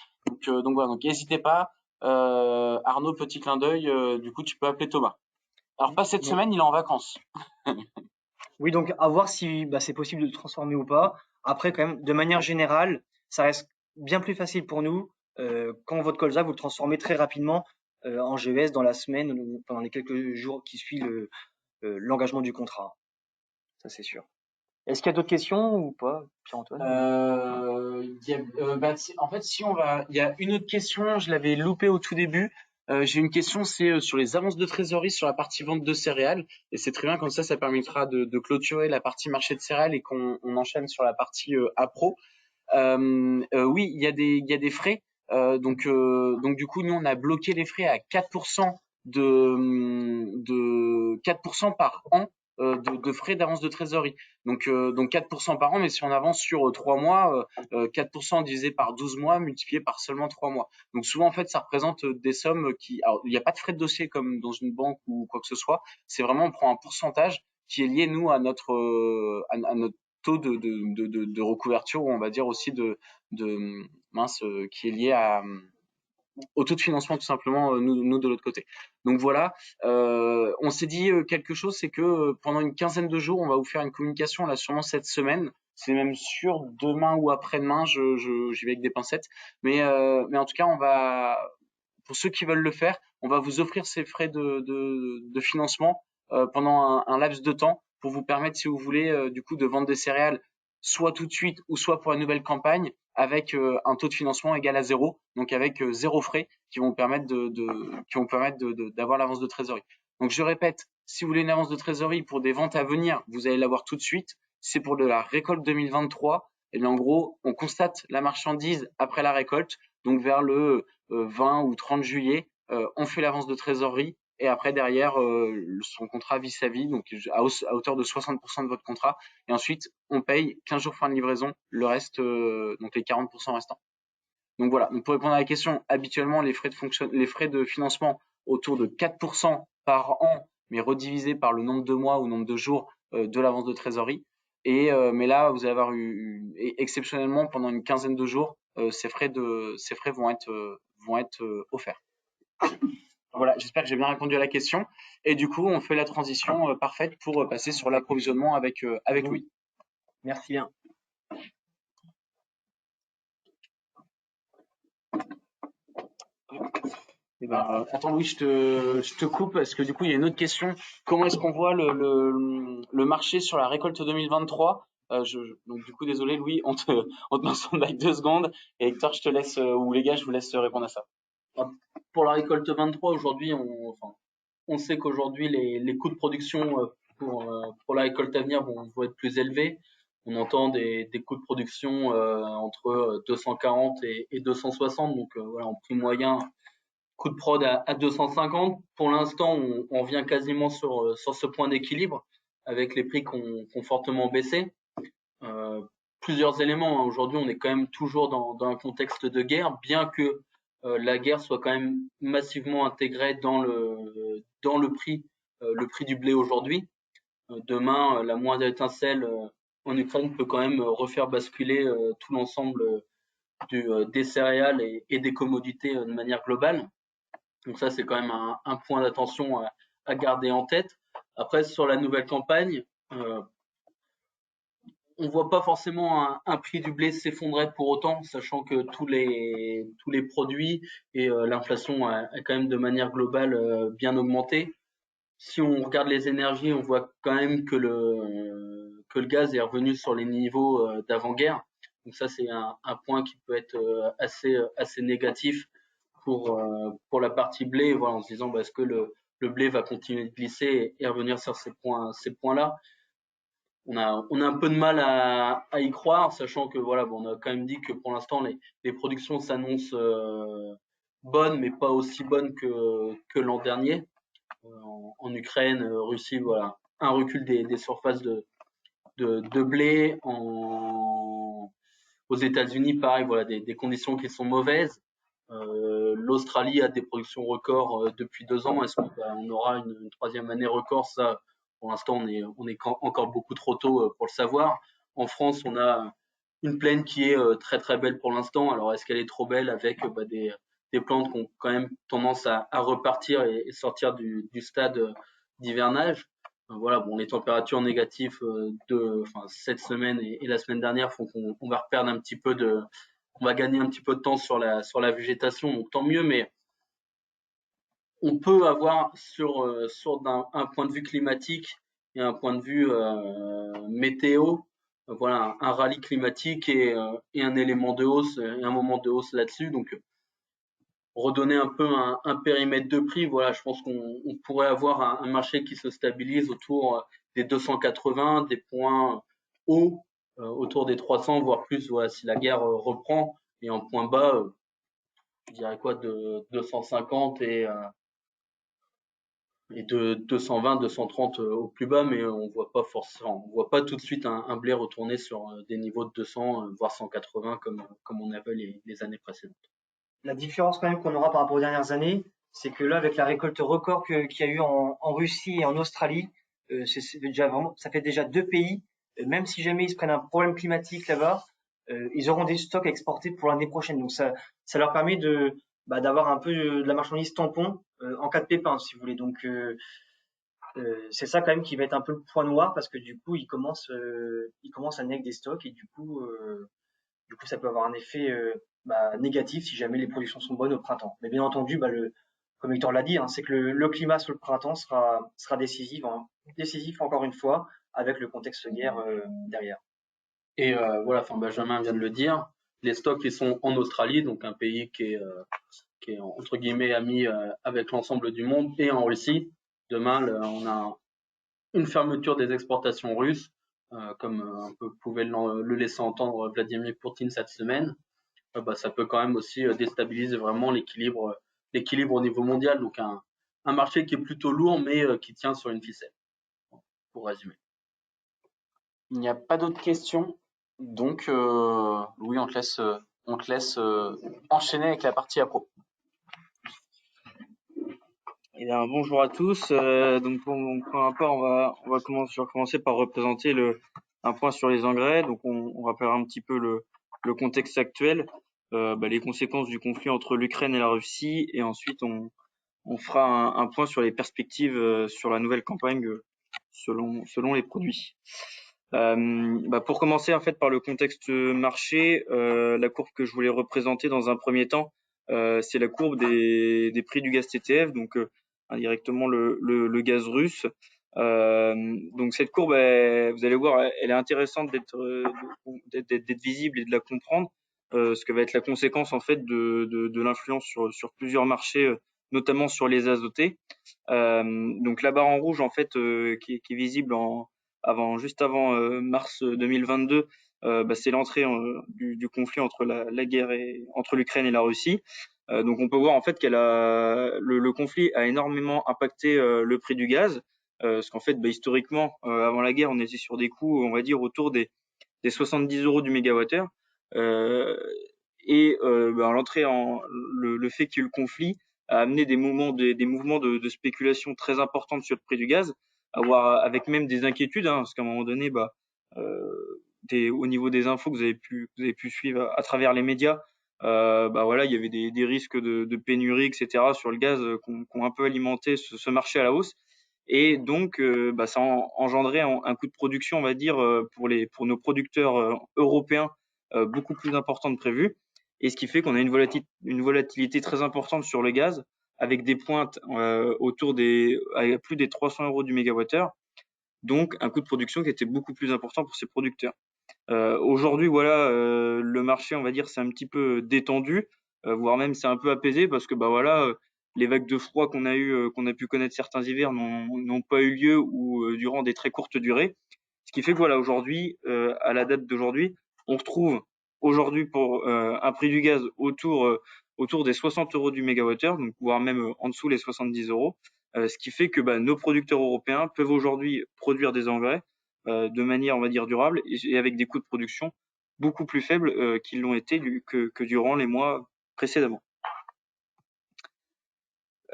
Donc voilà, donc n'hésitez pas. Arnaud, petit clin d'œil, du coup, tu peux appeler Thomas. Alors pas cette semaine, il est en vacances. Oui, donc à voir si c'est possible de le transformer ou pas. Après, quand même, de manière générale, ça reste bien plus facile pour nous quand votre colza, vous le transformez très rapidement en GES dans la semaine ou pendant les quelques jours qui suivent l'engagement du contrat. Ça, c'est sûr. Est-ce qu'il y a d'autres questions ou pas, Pierre-Antoine? En fait, il y a une autre question, je l'avais loupé au tout début. J'ai une question, c'est sur les avances de trésorerie sur la partie vente de céréales. Et c'est très bien, comme ça permettra de clôturer la partie marché de céréales et qu'on enchaîne sur la partie appro. Oui, il y a des frais. Donc du coup, nous, on a bloqué les frais à 4% de 4% par an de frais d'avance de trésorerie. Donc 4% par an, mais si on avance sur 3 mois, 4% divisé par 12 mois multiplié par seulement 3 mois. Donc souvent, en fait, ça représente des sommes qui... Alors, il n'y a pas de frais de dossier comme dans une banque ou quoi que ce soit. C'est vraiment, on prend un pourcentage qui est lié, nous, à notre taux de recouverture, ou on va dire aussi qui est lié au taux de financement tout simplement, nous de l'autre côté. Donc voilà, on s'est dit quelque chose, c'est que pendant une quinzaine de jours, on va vous faire une communication là sûrement cette semaine. C'est même sûr demain ou après-demain, j'y vais avec des pincettes. Mais en tout cas, pour ceux qui veulent le faire, on va vous offrir ces frais de financement pendant un laps de temps pour vous permettre, si vous voulez, du coup, de vendre des céréales soit tout de suite ou soit pour la nouvelle campagne avec un taux de financement égal à zéro, donc avec zéro frais qui vont permettre d'avoir l'avance de trésorerie. Donc je répète, si vous voulez une avance de trésorerie pour des ventes à venir, vous allez l'avoir tout de suite. C'est pour de la récolte 2023. Et bien en gros, on constate la marchandise après la récolte, donc vers le 20 ou 30 juillet, on fait l'avance de trésorerie et après derrière son contrat vit sa vie, donc à hauteur de 60% de votre contrat, et ensuite on paye 15 jours fin de livraison, le reste, donc les 40% restants. Donc voilà, donc pour répondre à la question, habituellement les frais de financement autour de 4% par an, mais redivisé par le nombre de mois ou nombre de jours de l'avance de trésorerie. Mais là, vous allez avoir exceptionnellement pendant une quinzaine de jours, ces frais vont être offerts. Voilà, j'espère que j'ai bien répondu à la question. Et du coup, on fait la transition parfaite pour passer sur l'approvisionnement avec Louis. Merci bien. Attends Louis, je te coupe parce que du coup il y a une autre question. Comment est-ce qu'on voit le marché sur la récolte 2023? Donc du coup désolé Louis, on te met en stand-by 2 secondes. Et Hector, je te laisse, ou les gars, je vous laisse répondre à ça. Pour la récolte 23, aujourd'hui, on sait qu'aujourd'hui les coûts de production pour la récolte à venir vont être plus élevés. on entend des coûts de production entre 240 et 260. Donc voilà, en prix moyen, coût de prod à 250. Pour l'instant, on vient quasiment sur ce point d'équilibre avec les prix qui ont fortement baissé. Plusieurs éléments, hein. Aujourd'hui, on est quand même toujours dans un contexte de guerre, bien que la guerre soit quand même massivement intégrée dans le prix du blé aujourd'hui. Demain, la moindre étincelle en Ukraine peut quand même refaire basculer tout l'ensemble des céréales et des commodités de manière globale. Donc ça, c'est quand même un point d'attention à garder en tête. Après, sur la nouvelle campagne, on voit pas forcément un prix du blé s'effondrer pour autant, sachant que tous les produits et l'inflation a quand même de manière globale bien augmenté. Si on regarde les énergies, on voit quand même que le gaz est revenu sur les niveaux d'avant-guerre. Donc ça, c'est un point qui peut être assez négatif pour la partie blé, voilà, en se disant est-ce que le blé va continuer de glisser et revenir sur ces points-là. On a un peu de mal à y croire, sachant que voilà, on a quand même dit que pour l'instant les productions s'annoncent bonnes, mais pas aussi bonnes que l'an dernier. En Ukraine, Russie, voilà, un recul des surfaces de blé. Aux États-Unis, pareil, voilà, des conditions qui sont mauvaises. L'Australie a des productions records depuis 2 ans. Est-ce qu'on aura une troisième année record? Ça, pour l'instant, on est encore beaucoup trop tôt pour le savoir. En France, on a une plaine qui est très très belle pour l'instant. Alors, est-ce qu'elle est trop belle avec des plantes qui ont quand même tendance à repartir et sortir du stade d'hivernage? Voilà, bon, les températures négatives cette semaine et la semaine dernière font qu'on va reperdre un petit peu on va gagner un petit peu de temps sur la végétation, donc tant mieux, mais on peut avoir sur un point de vue climatique et un point de vue météo, voilà, un rallye climatique et un élément de hausse et un moment de hausse là-dessus. Donc redonner un peu un périmètre de prix, voilà, je pense qu'on pourrait avoir un marché qui se stabilise autour des 280, des points hauts autour des 300, voire plus, voilà, si la guerre reprend, et en point bas, je dirais quoi, de 250 et de 220, 230 au plus bas, mais on voit pas forcément, on voit pas tout de suite un blé retourner sur des niveaux de 200, voire 180 comme on avait les années précédentes. La différence quand même qu'on aura par rapport aux dernières années, c'est que là, avec la récolte record qu'il y a eu en Russie et en Australie, c'est déjà vraiment, ça fait déjà 2 pays. Même si jamais ils se prennent un problème climatique là-bas, ils auront des stocks à exporter pour l'année prochaine. Donc ça leur permet d'avoir un peu de la marchandise tampon en cas de pépin, si vous voulez. Donc c'est ça quand même qui va être un peu le point noir parce que du coup ils commencent à naître des stocks et du coup ça peut avoir un effet négatif si jamais les productions sont bonnes au printemps. Mais bien entendu, comme Victor l'a dit, hein, c'est que le climat sur le printemps sera décisif, hein, décisif encore une fois, avec le contexte guerre derrière. Et voilà, enfin Benjamin vient de le dire, les stocks ils sont en Australie, donc un pays qui est entre guillemets ami avec l'ensemble du monde, et en Russie. Demain, on a une fermeture des exportations russes, comme un peu pouvait le laisser entendre Vladimir Poutine cette semaine. Ça peut quand même aussi déstabiliser vraiment l'équilibre au niveau mondial. Donc un marché qui est plutôt lourd, mais qui tient sur une ficelle, pour résumer. Il n'y a pas d'autres questions, donc Louis, on te laisse enchaîner avec la partie appro. Eh bien, bonjour à tous. Donc pour mon point rapport, on va commencer par représenter un point sur les engrais. Donc on rappellera un petit peu le contexte actuel, les conséquences du conflit entre l'Ukraine et la Russie, et ensuite on fera un point sur les perspectives sur la nouvelle campagne selon les produits. Pour commencer en fait par le contexte marché, la courbe que je voulais représenter dans un premier temps, c'est la courbe des prix du gaz TTF, donc indirectement le gaz russe. Donc cette courbe, vous allez voir, elle est intéressante d'être visible et de la comprendre, ce que va être la conséquence en fait de l'influence sur plusieurs marchés, notamment sur les azotés. Donc la barre en rouge en fait qui est visible juste avant mars 2022, c'est l'entrée du conflit entre la guerre entre l'Ukraine et la Russie. Donc on peut voir en fait le conflit a énormément impacté le prix du gaz, parce qu'en fait historiquement avant la guerre on était sur des coûts on va dire autour des 70 euros du mégawattheure. L'entrée le fait qu'il y ait eu le conflit a amené des mouvements de spéculation très importantes sur le prix du gaz, avec même des inquiétudes, hein, parce qu'à un moment donné, au niveau des infos que vous avez pu suivre à travers les médias, il y avait des risques de pénurie, etc. sur le gaz qu'on un peu alimenté ce marché à la hausse. Et donc, ça a engendré un coût de production, on va dire, pour nos producteurs européens beaucoup plus important que prévu. Et ce qui fait qu'on a une volatilité très importante sur le gaz, avec des pointes à plus des 300 euros du mégawattheure. Donc, un coût de production qui était beaucoup plus important pour ces producteurs. Aujourd'hui, voilà, le marché, on va dire, c'est un petit peu détendu, voire même c'est un peu apaisé parce que les vagues de froid qu'on a pu connaître certains hivers n'ont pas eu lieu ou durant des très courtes durées. Ce qui fait que voilà, aujourd'hui, à la date d'aujourd'hui, on retrouve aujourd'hui pour un prix du gaz autour des 60 euros du mégawattheure, donc voire même en dessous les 70 euros. Ce qui fait que nos producteurs européens peuvent aujourd'hui produire des engrais de manière, on va dire, durable et avec des coûts de production beaucoup plus faibles qu'ils l'ont été que durant les mois précédemment.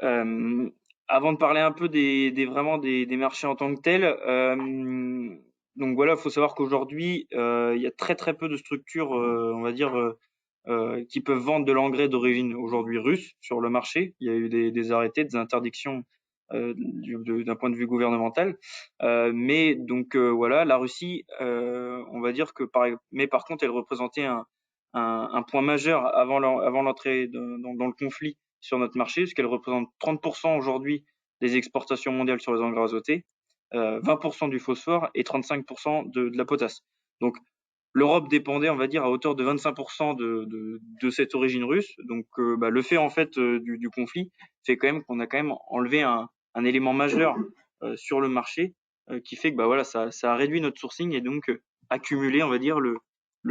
Avant de parler un peu vraiment des marchés en tant que tels, donc voilà, il faut savoir qu'aujourd'hui, il y a très très peu de structures, on va dire, qui peuvent vendre de l'engrais d'origine aujourd'hui russe sur le marché. Il y a eu des arrêtés, des interdictions d'un point de vue gouvernemental. Mais donc voilà, la Russie, on va dire que par contre, elle représentait un point majeur avant l'entrée dans le conflit sur notre marché, puisqu'elle représente 30% aujourd'hui des exportations mondiales sur les engrais azotés, 20% du phosphore et 35% de la potasse. Donc l'Europe dépendait, on va dire, à hauteur de 25% de cette origine russe. Donc le fait en fait du conflit fait quand même qu'on a quand même enlevé un élément majeur sur le marché qui fait que ça a réduit notre sourcing et donc accumulé, on va dire, le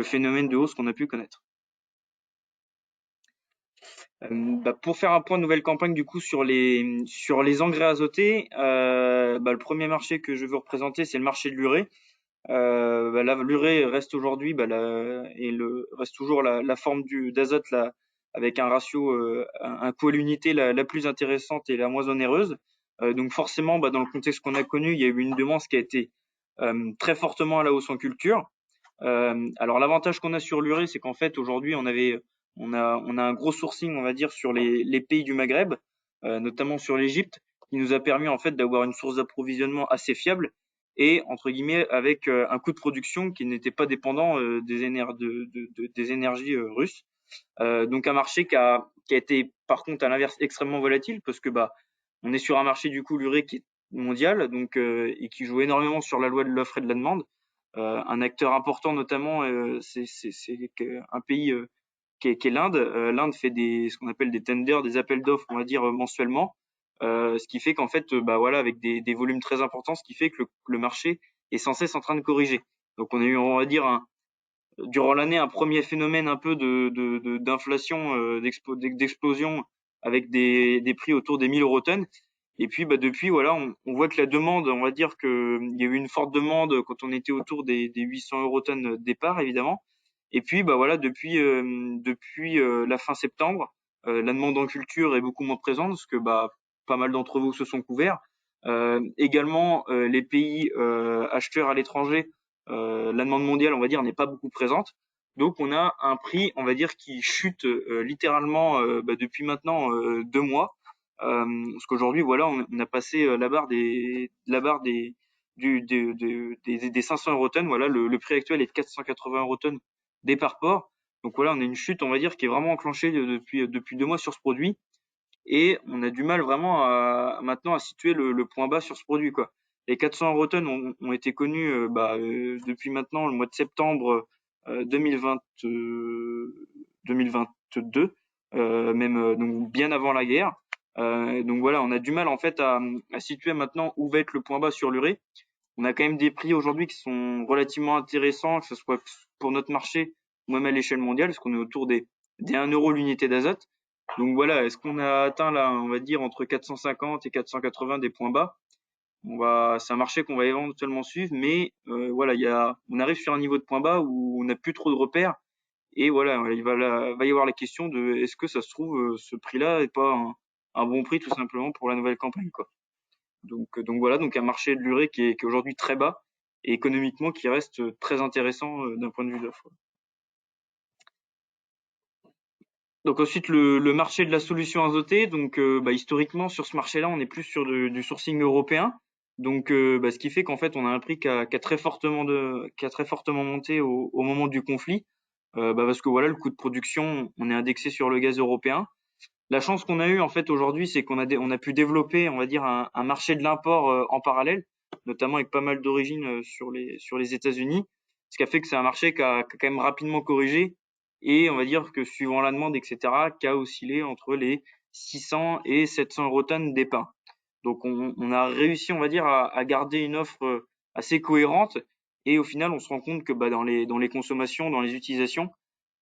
phénomène de hausse qu'on a pu connaître. Pour faire un point de nouvelle campagne du coup sur les engrais azotés, le premier marché que je veux représenter, c'est le marché de l'urée. L'urée reste aujourd'hui reste toujours la forme d'azote avec un ratio un coût à l'unité la plus intéressante et la moins onéreuse. Donc forcément, dans le contexte qu'on a connu, il y a eu une demande qui a été très fortement à la hausse en culture. Alors l'avantage qu'on a sur l'urée, c'est qu'en fait aujourd'hui on a un gros sourcing, on va dire, sur les pays du Maghreb, notamment sur l'Égypte, qui nous a permis en fait d'avoir une source d'approvisionnement assez fiable et entre guillemets avec un coût de production qui n'était pas dépendant des énergies russes. Donc un marché qui a été par contre à l'inverse extrêmement volatile parce que on est sur un marché du coup l'urée qui est mondial donc et qui joue énormément sur la loi de l'offre et de la demande. Un acteur important notamment c'est un pays qui est l'Inde. L'Inde fait ce qu'on appelle des tenders, des appels d'offres, on va dire mensuellement, ce qui fait qu'en fait, avec des volumes très importants, ce qui fait que le marché est sans cesse en train de corriger. Donc on a eu, on va dire, durant l'année, un premier phénomène un peu d'inflation, d'explosion, avec des prix autour des 1000 euros tonnes. Et puis depuis, voilà, on voit que la demande, on va dire qu'il y a eu une forte demande quand on était autour des 800 euros tonnes départ, évidemment. Et puis depuis la fin septembre, la demande en culture est beaucoup moins présente parce que pas mal d'entre vous se sont couverts. Également, les pays acheteurs à l'étranger, la demande mondiale, on va dire, n'est pas beaucoup présente. Donc on a un prix, on va dire, qui chute littéralement depuis maintenant 2 mois. Parce qu'aujourd'hui, voilà, on a passé la barre des 500 euros tonnes. Voilà, le prix actuel est de 480 euros tonnes départ port. Donc voilà, on a une chute, on va dire, qui est vraiment enclenchée depuis 2 mois sur ce produit. Et on a du mal vraiment maintenant à situer le point bas sur ce produit, quoi. Les 400 euros tonnes ont été connus depuis maintenant le mois de septembre 2022, donc bien avant la guerre. Donc voilà, on a du mal en fait à situer maintenant où va être le point bas sur l'urée. on a quand même des prix aujourd'hui qui sont relativement intéressants, que ce soit pour notre marché ou même à l'échelle mondiale, parce qu'on est autour des 1 euro l'unité d'azote. Donc voilà, est-ce qu'on a atteint là, on va dire, entre 450 et 480 des points bas? C'est un marché qu'on va éventuellement suivre, mais voilà, on arrive sur un niveau de point bas où on n'a plus trop de repères. Et voilà, va y avoir la question de est-ce que ça se trouve ce prix-là est pas un bon prix tout simplement pour la nouvelle campagne, quoi. Donc voilà, donc un marché de l'urée qui est aujourd'hui très bas et économiquement qui reste très intéressant d'un point de vue d'offre. Donc ensuite le marché de la solution azotée. Donc historiquement sur ce marché-là, on est plus sur du sourcing européen. Donc ce qui fait qu'en fait on a un prix qui a très fortement monté au moment du conflit. Parce que voilà, le coût de production, on est indexé sur le gaz européen. La chance qu'on a eue en fait aujourd'hui, c'est qu'on a pu développer, on va dire, un marché de l'import en parallèle, notamment avec pas mal d'origines sur les États-Unis, ce qui a fait que c'est un marché qui a quand même rapidement corrigé et on va dire que suivant la demande, etc., qui a oscillé entre les 600 et 700 € tonnes d'épins. Donc on a réussi, on va dire, à garder une offre assez cohérente et au final, on se rend compte que dans les consommations, dans les utilisations,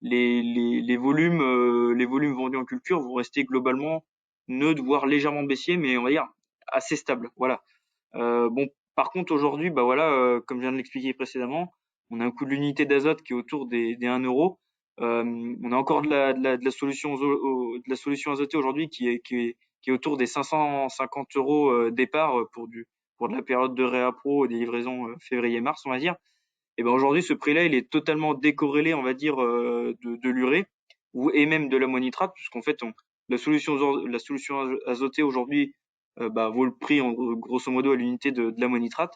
les volumes vendus en culture vont rester globalement neutres, voire légèrement baissiers, mais on va dire assez stables. Voilà. Bon, par contre aujourd'hui, comme je viens de l'expliquer précédemment, on a un coût de l'unité d'azote qui est autour des 1 euro. On a encore de la solution azotée aujourd'hui qui est autour des 550 € départ pour de la période de réappro et des livraisons février-mars, on va dire. Et ben aujourd'hui, ce prix-là, il est totalement décorrélé, on va dire, de l'urée et même de l'ammonitrate, puisqu'en fait, la solution azotée aujourd'hui vaut le prix grosso modo à l'unité de l'ammonitrate.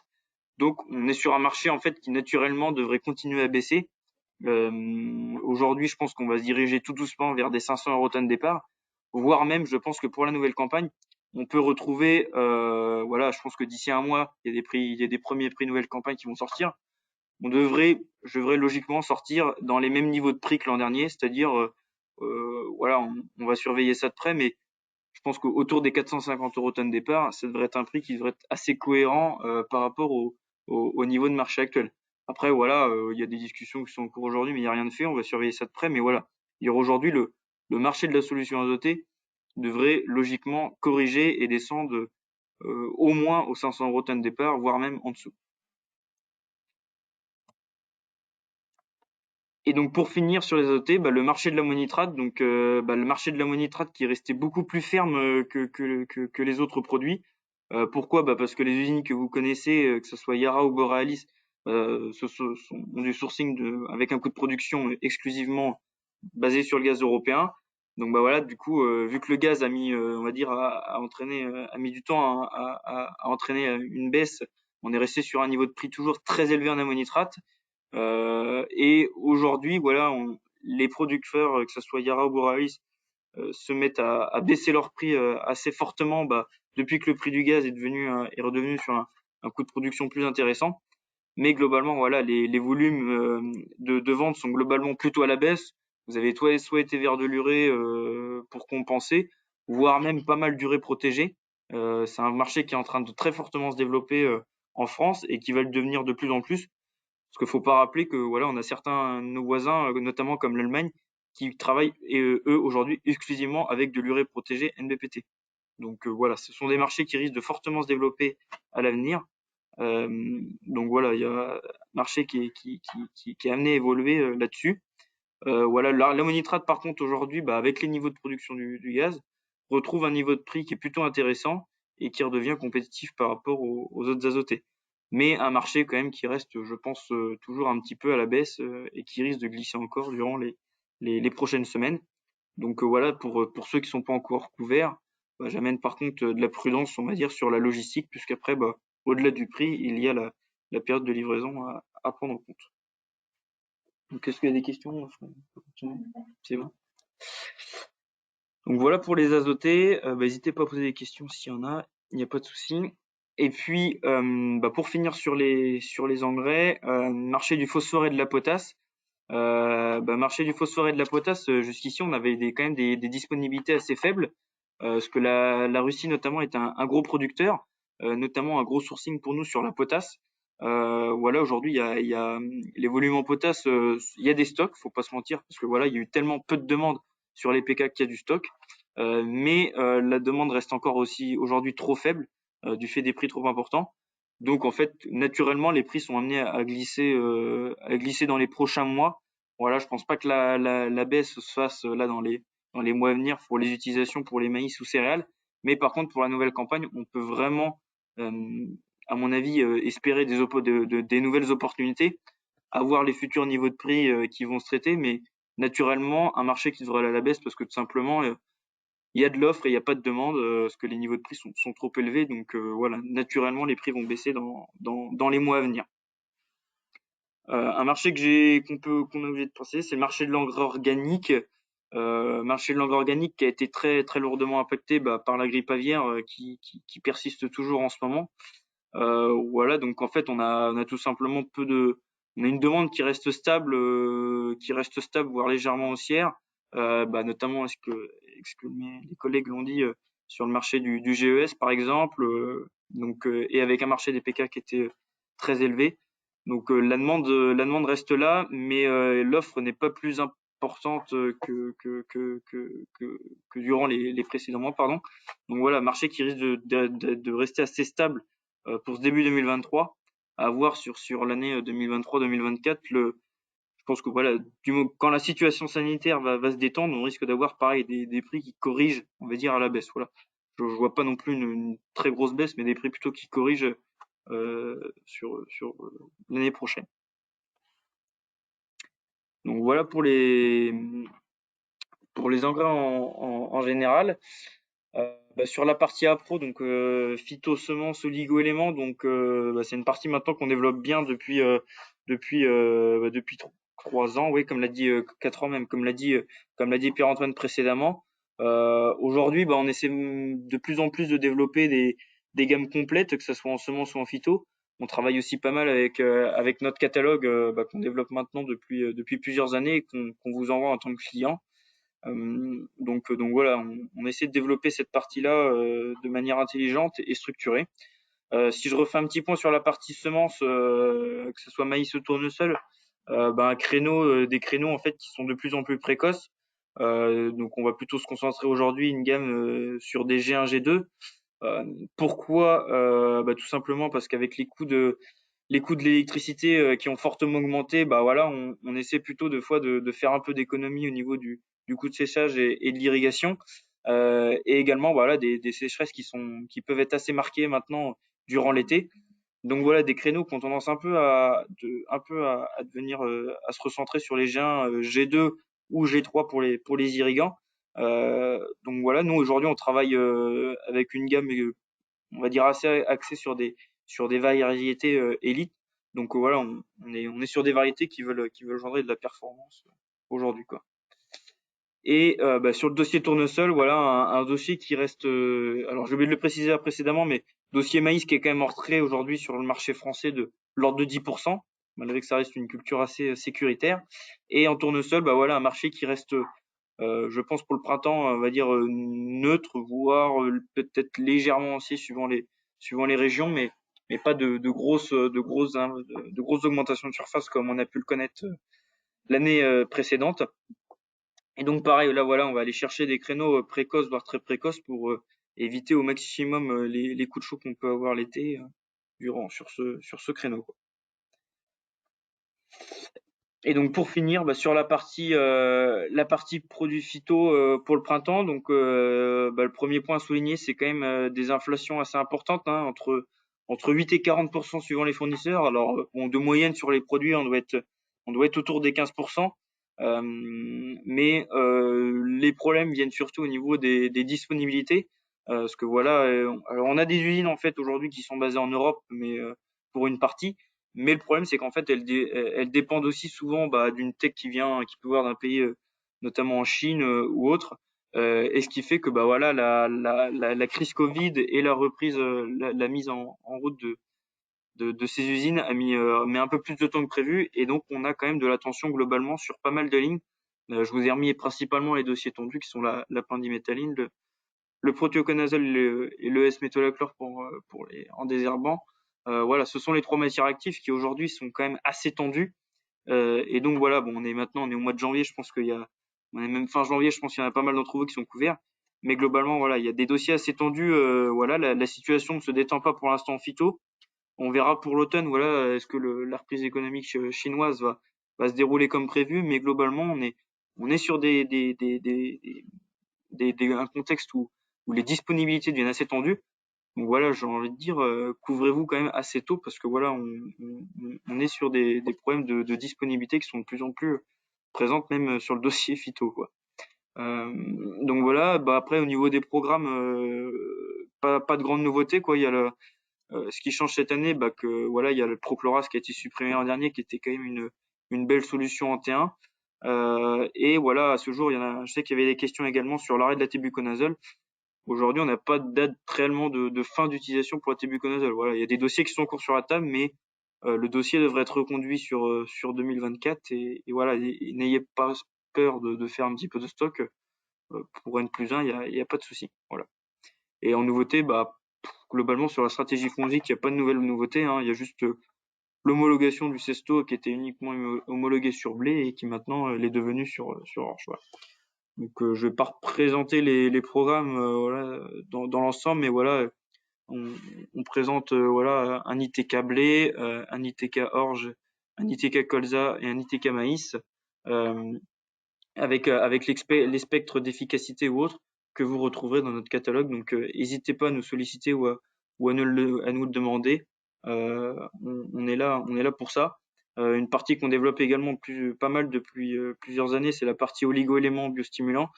Donc, on est sur un marché en fait qui naturellement devrait continuer à baisser. Aujourd'hui, je pense qu'on va se diriger tout doucement vers des 500 € tonne départ, voire même, je pense que pour la nouvelle campagne, on peut retrouver, je pense que d'ici un mois, il y a des premiers prix nouvelle campagne qui vont sortir. Je devrais logiquement sortir dans les mêmes niveaux de prix que l'an dernier, c'est-à-dire, on va surveiller ça de près, mais je pense qu'autour des 450 € tonne départ, ça devrait être un prix qui devrait être assez cohérent par rapport au niveau de marché actuel. Après, voilà, il y a des discussions qui sont en cours aujourd'hui, mais il n'y a rien de fait, on va surveiller ça de près, mais voilà. Aujourd'hui, le marché de la solution azotée devrait logiquement corriger et descendre au moins aux 500 € tonne départ, voire même en dessous. Et donc pour finir sur les azotés, le marché de l'ammonitrate, le marché de l'ammonitrate qui est resté beaucoup plus ferme que les autres produits. Pourquoi? Parce que les usines que vous connaissez, que ce soit Yara ou Borealis, ont du sourcing avec un coût de production exclusivement basé sur le gaz européen. Donc voilà, du coup, vu que le gaz a mis, on va dire, a mis du temps à entraîner une baisse, on est resté sur un niveau de prix toujours très élevé en ammonitrate. Et aujourd'hui, voilà, les producteurs, que ce soit Yara ou Borealis, se mettent à baisser leur prix assez fortement depuis que le prix du gaz est redevenu sur un coût de production plus intéressant. Mais globalement, voilà, les volumes de vente sont globalement plutôt à la baisse. Vous avez soit été vers de l'urée pour compenser, voire même pas mal d'urée protégée. C'est un marché qui est en train de très fortement se développer en France et qui va le devenir de plus en plus. Parce qu'il faut pas rappeler que voilà, on a certains nos voisins, notamment comme l'Allemagne, qui travaillent eux aujourd'hui exclusivement avec de l'urée protégée NBPT. Donc voilà, ce sont des marchés qui risquent de fortement se développer à l'avenir. Donc voilà, il y a un marché qui est amené à évoluer là-dessus. Voilà, l'ammonitrate par contre aujourd'hui, avec les niveaux de production du gaz, retrouve un niveau de prix qui est plutôt intéressant et qui redevient compétitif par rapport aux autres azotés. Mais un marché quand même qui reste, je pense, toujours un petit peu à la baisse et qui risque de glisser encore durant les prochaines semaines. Donc voilà, pour ceux qui sont pas encore couverts, j'amène par contre de la prudence, on va dire, sur la logistique, puisqu'après, au-delà du prix, il y a la période de livraison à prendre en compte. Donc est-ce qu'il y a des questions? C'est bon. Donc voilà pour les azotés. N'hésitez pas à poser des questions s'il y en a, il n'y a pas de souci. Et puis pour finir sur les engrais, marché du phosphore et de la potasse. Marché du phosphore et de la potasse, jusqu'ici on avait quand même des disponibilités assez faibles, parce que la Russie notamment est un gros producteur, notamment un gros sourcing pour nous sur la potasse. Voilà, aujourd'hui, il y a les volumes en potasse, il y a des stocks, faut pas se mentir, parce que voilà, il y a eu tellement peu de demandes sur les PK qu'il y a du stock. Mais la demande reste encore aussi aujourd'hui trop faible du fait des prix trop importants. Donc en fait, naturellement, les prix sont amenés à glisser dans les prochains mois. Voilà, je pense pas que la baisse se fasse là dans les mois à venir pour les utilisations pour les maïs ou céréales. Mais par contre, pour la nouvelle campagne, on peut vraiment, à mon avis, espérer des nouvelles opportunités, avoir les futurs niveaux de prix qui vont se traiter, mais naturellement, un marché qui devrait aller à la baisse parce que tout simplement, il y a de l'offre et il n'y a pas de demande, parce que les niveaux de prix sont trop élevés. Donc voilà, naturellement, les prix vont baisser dans les mois à venir. Un marché qu'on a obligé de penser, c'est le marché de l'engrais organique. Marché de l'engrais organique qui a été très très lourdement impacté par la grippe aviaire qui persiste toujours en ce moment. Voilà, donc en fait on a tout simplement on a une demande qui reste stable voire légèrement haussière, notamment est-ce que les collègues l'ont dit sur le marché du GES par exemple, et avec un marché des PK qui était très élevé. Donc la demande reste là, mais l'offre n'est pas plus importante que durant les précédents mois, pardon. Donc voilà, marché qui risque de rester assez stable pour ce début 2023, à voir sur l'année 2023-2024. Je pense que voilà, quand la situation sanitaire va se détendre, on risque d'avoir pareil des prix qui corrigent, on va dire à la baisse. Voilà, je vois pas non plus une très grosse baisse, mais des prix plutôt qui corrigent sur l'année prochaine. Donc voilà pour les engrais en général. Sur la partie appro, donc phyto, semences, oligo-éléments, donc c'est une partie maintenant qu'on développe bien depuis 3 ans, oui, comme l'a dit 4 ans même, comme l'a dit Pierre-Antoine précédemment. Aujourd'hui, on essaie de plus en plus de développer des gammes complètes, que ce soit en semences ou en phyto. On travaille aussi pas mal avec notre catalogue qu'on développe maintenant depuis plusieurs années et qu'on vous envoie en tant que client. Donc voilà, on essaie de développer cette partie-là de manière intelligente et structurée. Si je refais un petit point sur la partie semences, que ce soit maïs ou tournesol, des créneaux en fait qui sont de plus en plus précoces. Donc on va plutôt se concentrer aujourd'hui une gamme sur des G1, G2. Pourquoi Tout simplement parce qu'avec les coûts de l'électricité qui ont fortement augmenté, voilà, on essaie plutôt de faire un peu d'économie au niveau du coût de séchage et de l'irrigation, et également voilà des sécheresses qui peuvent être assez marquées maintenant durant l'été. Donc voilà, des créneaux qui ont tendance un peu à devenir à se recentrer sur les G1, G2 ou G3 pour les irrigants. Donc voilà, nous aujourd'hui on travaille avec une gamme on va dire assez axée sur des variétés élites. Donc voilà, on est sur des variétés qui veulent engendrer de la performance aujourd'hui quoi. Et sur le dossier tournesol, voilà un dossier qui reste. Alors j'ai oublié de le préciser précédemment, mais dossier maïs qui est quand même en retrait aujourd'hui sur le marché français de l'ordre de 10%, malgré que ça reste une culture assez sécuritaire. Et en tournesol, voilà un marché qui reste, je pense pour le printemps, on va dire neutre, voire peut-être légèrement haussier suivant les régions, mais pas de grosses augmentations de surface comme on a pu le connaître l'année précédente. Et donc pareil, là voilà, on va aller chercher des créneaux précoces, voire très précoces, pour éviter au maximum les coups de chaud qu'on peut avoir l'été sur ce créneau, quoi. Et donc pour finir, sur la partie produits phyto pour le printemps, donc le premier point à souligner, c'est quand même des inflations assez importantes, hein, entre 8 et 40% suivant les fournisseurs. Alors de moyenne sur les produits, on doit être autour des 15%. Mais les problèmes viennent surtout au niveau des disponibilités, parce que voilà, alors on a des usines en fait aujourd'hui qui sont basées en Europe, mais pour une partie. Mais le problème, c'est qu'en fait, elles dépendent aussi souvent d'une tech qui peut voir d'un pays, notamment en Chine ou autre. Et ce qui fait que voilà, la crise Covid et la reprise, la mise en route de ces usines a mis un peu plus de temps que prévu. Et donc, on a quand même de la tension globalement sur pas mal de lignes. Je vous ai remis principalement les dossiers tendus qui sont la pendiméthaline, le prothioconazole et le S-métolachlore pour les en désherbant. Voilà, ce sont les 3 matières actives qui aujourd'hui sont quand même assez tendues. Et donc voilà, bon, on est au mois de janvier, je pense on est même fin janvier, je pense qu'il y en a pas mal d'entre vous qui sont couverts. Mais globalement, voilà, il y a des dossiers assez tendus. Voilà, la situation ne se détend pas pour l'instant en phyto. On verra pour l'automne, voilà, est-ce que la reprise économique chinoise va se dérouler comme prévu. Mais globalement, on est sur un contexte où les disponibilités deviennent assez tendues. Donc voilà, j'ai envie de dire, couvrez-vous quand même assez tôt parce que voilà, on est sur des problèmes de disponibilité qui sont de plus en plus présentes, même sur le dossier phyto, quoi. Donc voilà, bah après au niveau des programmes, pas de grandes nouveautés, quoi. Il y a ce qui change cette année, bah que voilà, il y a le Prochloras qui a été supprimé l'an dernier, qui était quand même une belle solution en T1. Et voilà, à ce jour, je sais qu'il y avait des questions également sur l'arrêt de la tébuconazole. Aujourd'hui, on n'a pas de date réellement de fin d'utilisation pour la tébuconazole. Voilà, il y a des dossiers qui sont encore sur la table, mais le dossier devrait être reconduit sur 2024 et voilà, n'ayez pas peur de faire un petit peu de stock. Pour N+1, il y a pas de souci. Voilà. Et en nouveauté, bah globalement sur la stratégie fongique, il n'y a pas de nouvelles nouveautés. Hein. Il y a juste l'homologation du Cesto qui était uniquement homologué sur blé et qui maintenant l'est devenu sur orge. Voilà. Donc je vais pas représenter les programmes voilà, dans l'ensemble, mais voilà, on présente voilà un ITK blé, un ITK orge, un ITK colza et un ITK maïs avec les spectres d'efficacité ou autres que vous retrouverez dans notre catalogue. Donc n'hésitez pas à nous solliciter ou à nous le demander. On est là pour ça. Une partie qu'on développe également pas mal depuis plusieurs années, c'est la partie oligo-éléments biostimulants.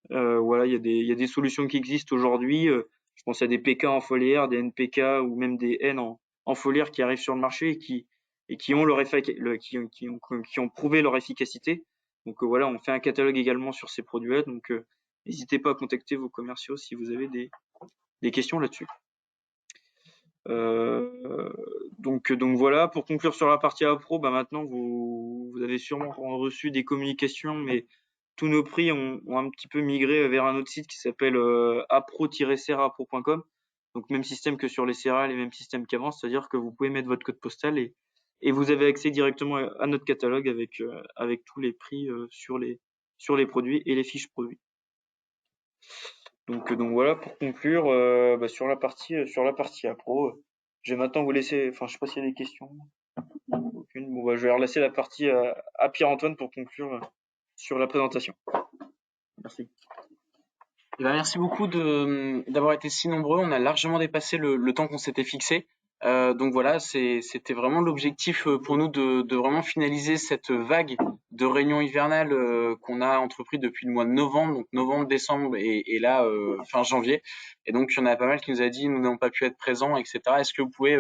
Voilà, il y a des solutions qui existent aujourd'hui. Je pense à des PK en foliaire, des NPK ou même des N en foliaire qui arrivent sur le marché et qui ont qui ont prouvé leur efficacité. Donc voilà, on fait un catalogue également sur ces produits-là. Donc n'hésitez pas à contacter vos commerciaux si vous avez des questions là-dessus. Donc voilà, pour conclure sur la partie appro, bah maintenant vous avez sûrement reçu des communications, mais tous nos prix ont un petit peu migré vers un autre site qui s'appelle apro-serapro.com. Donc même système que sur les céréales et même système qu'avant, c'est-à-dire que vous pouvez mettre votre code postal et vous avez accès directement à notre catalogue avec tous les prix sur les produits et les fiches produits. Donc voilà pour conclure bah, sur la partie appro. Je vais maintenant vous laisser, enfin je sais pas s'il y a des questions. Aucune. Bon bah je vais relaisser la partie à Pierre-Antoine pour conclure sur la présentation. Merci. Eh ben, merci beaucoup d'avoir été si nombreux. On a largement dépassé le temps qu'on s'était fixé. Donc voilà, c'était vraiment l'objectif pour nous de vraiment finaliser cette vague de réunions hivernales qu'on a entrepris depuis le mois de novembre, donc novembre, décembre et là fin janvier. Et donc il y en a pas mal qui nous a dit nous n'avons pas pu être présents, etc. Est-ce que vous pouvez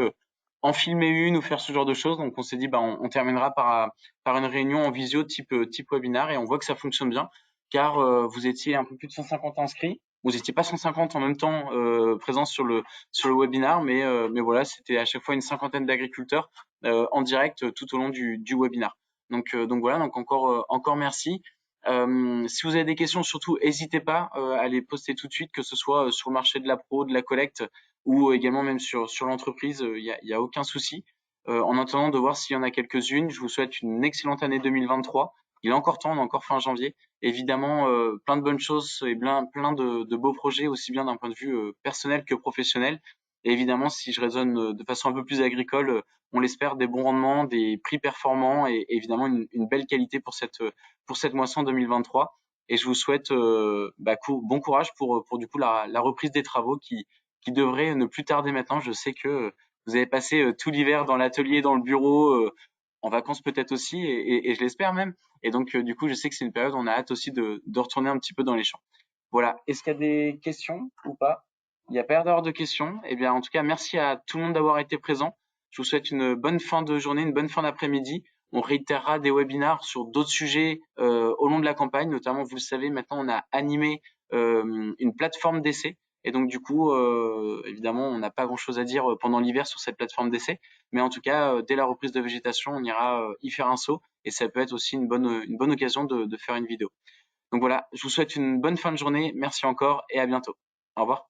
en filmer une ou faire ce genre de choses? Donc on s'est dit bah on terminera par une réunion en visio type webinar et on voit que ça fonctionne bien car vous étiez un peu plus de 150 inscrits. Vous n'étiez pas 150 en même temps présents sur le webinar, mais voilà, c'était à chaque fois une cinquantaine d'agriculteurs en direct tout au long du webinar. Donc voilà, donc encore merci. Si vous avez des questions, surtout n'hésitez pas à les poster tout de suite, que ce soit sur le marché de la pro, de la collecte ou également même sur l'entreprise, il y a aucun souci. En attendant de voir s'il y en a quelques-unes, je vous souhaite une excellente année 2023. Il est encore temps, on est encore fin janvier. Évidemment, plein de bonnes choses et plein de beaux projets, aussi bien d'un point de vue personnel que professionnel. Et évidemment, si je raisonne de façon un peu plus agricole, on l'espère, des bons rendements, des prix performants et évidemment une belle qualité pour cette moisson 2023. Et je vous souhaite bon courage pour du coup la reprise des travaux qui devrait ne plus tarder maintenant. Je sais que vous avez passé tout l'hiver dans l'atelier, dans le bureau, en vacances peut-être aussi, et je l'espère même. Et donc du coup, je sais que c'est une période où on a hâte aussi de retourner un petit peu dans les champs. Voilà. Est-ce qu'il y a des questions ou pas? Il n'y a pas l'air d'avoir de questions. Eh bien, en tout cas, merci à tout le monde d'avoir été présent. Je vous souhaite une bonne fin de journée, une bonne fin d'après-midi. On réitérera des webinars sur d'autres sujets au long de la campagne. Notamment, vous le savez, maintenant, on a animé une plateforme d'essai. Et donc, du coup, évidemment, on n'a pas grand-chose à dire pendant l'hiver sur cette plateforme d'essai. Mais en tout cas, dès la reprise de végétation, on ira y faire un saut. Et ça peut être aussi une bonne occasion de faire une vidéo. Donc voilà, je vous souhaite une bonne fin de journée. Merci encore et à bientôt. Au revoir.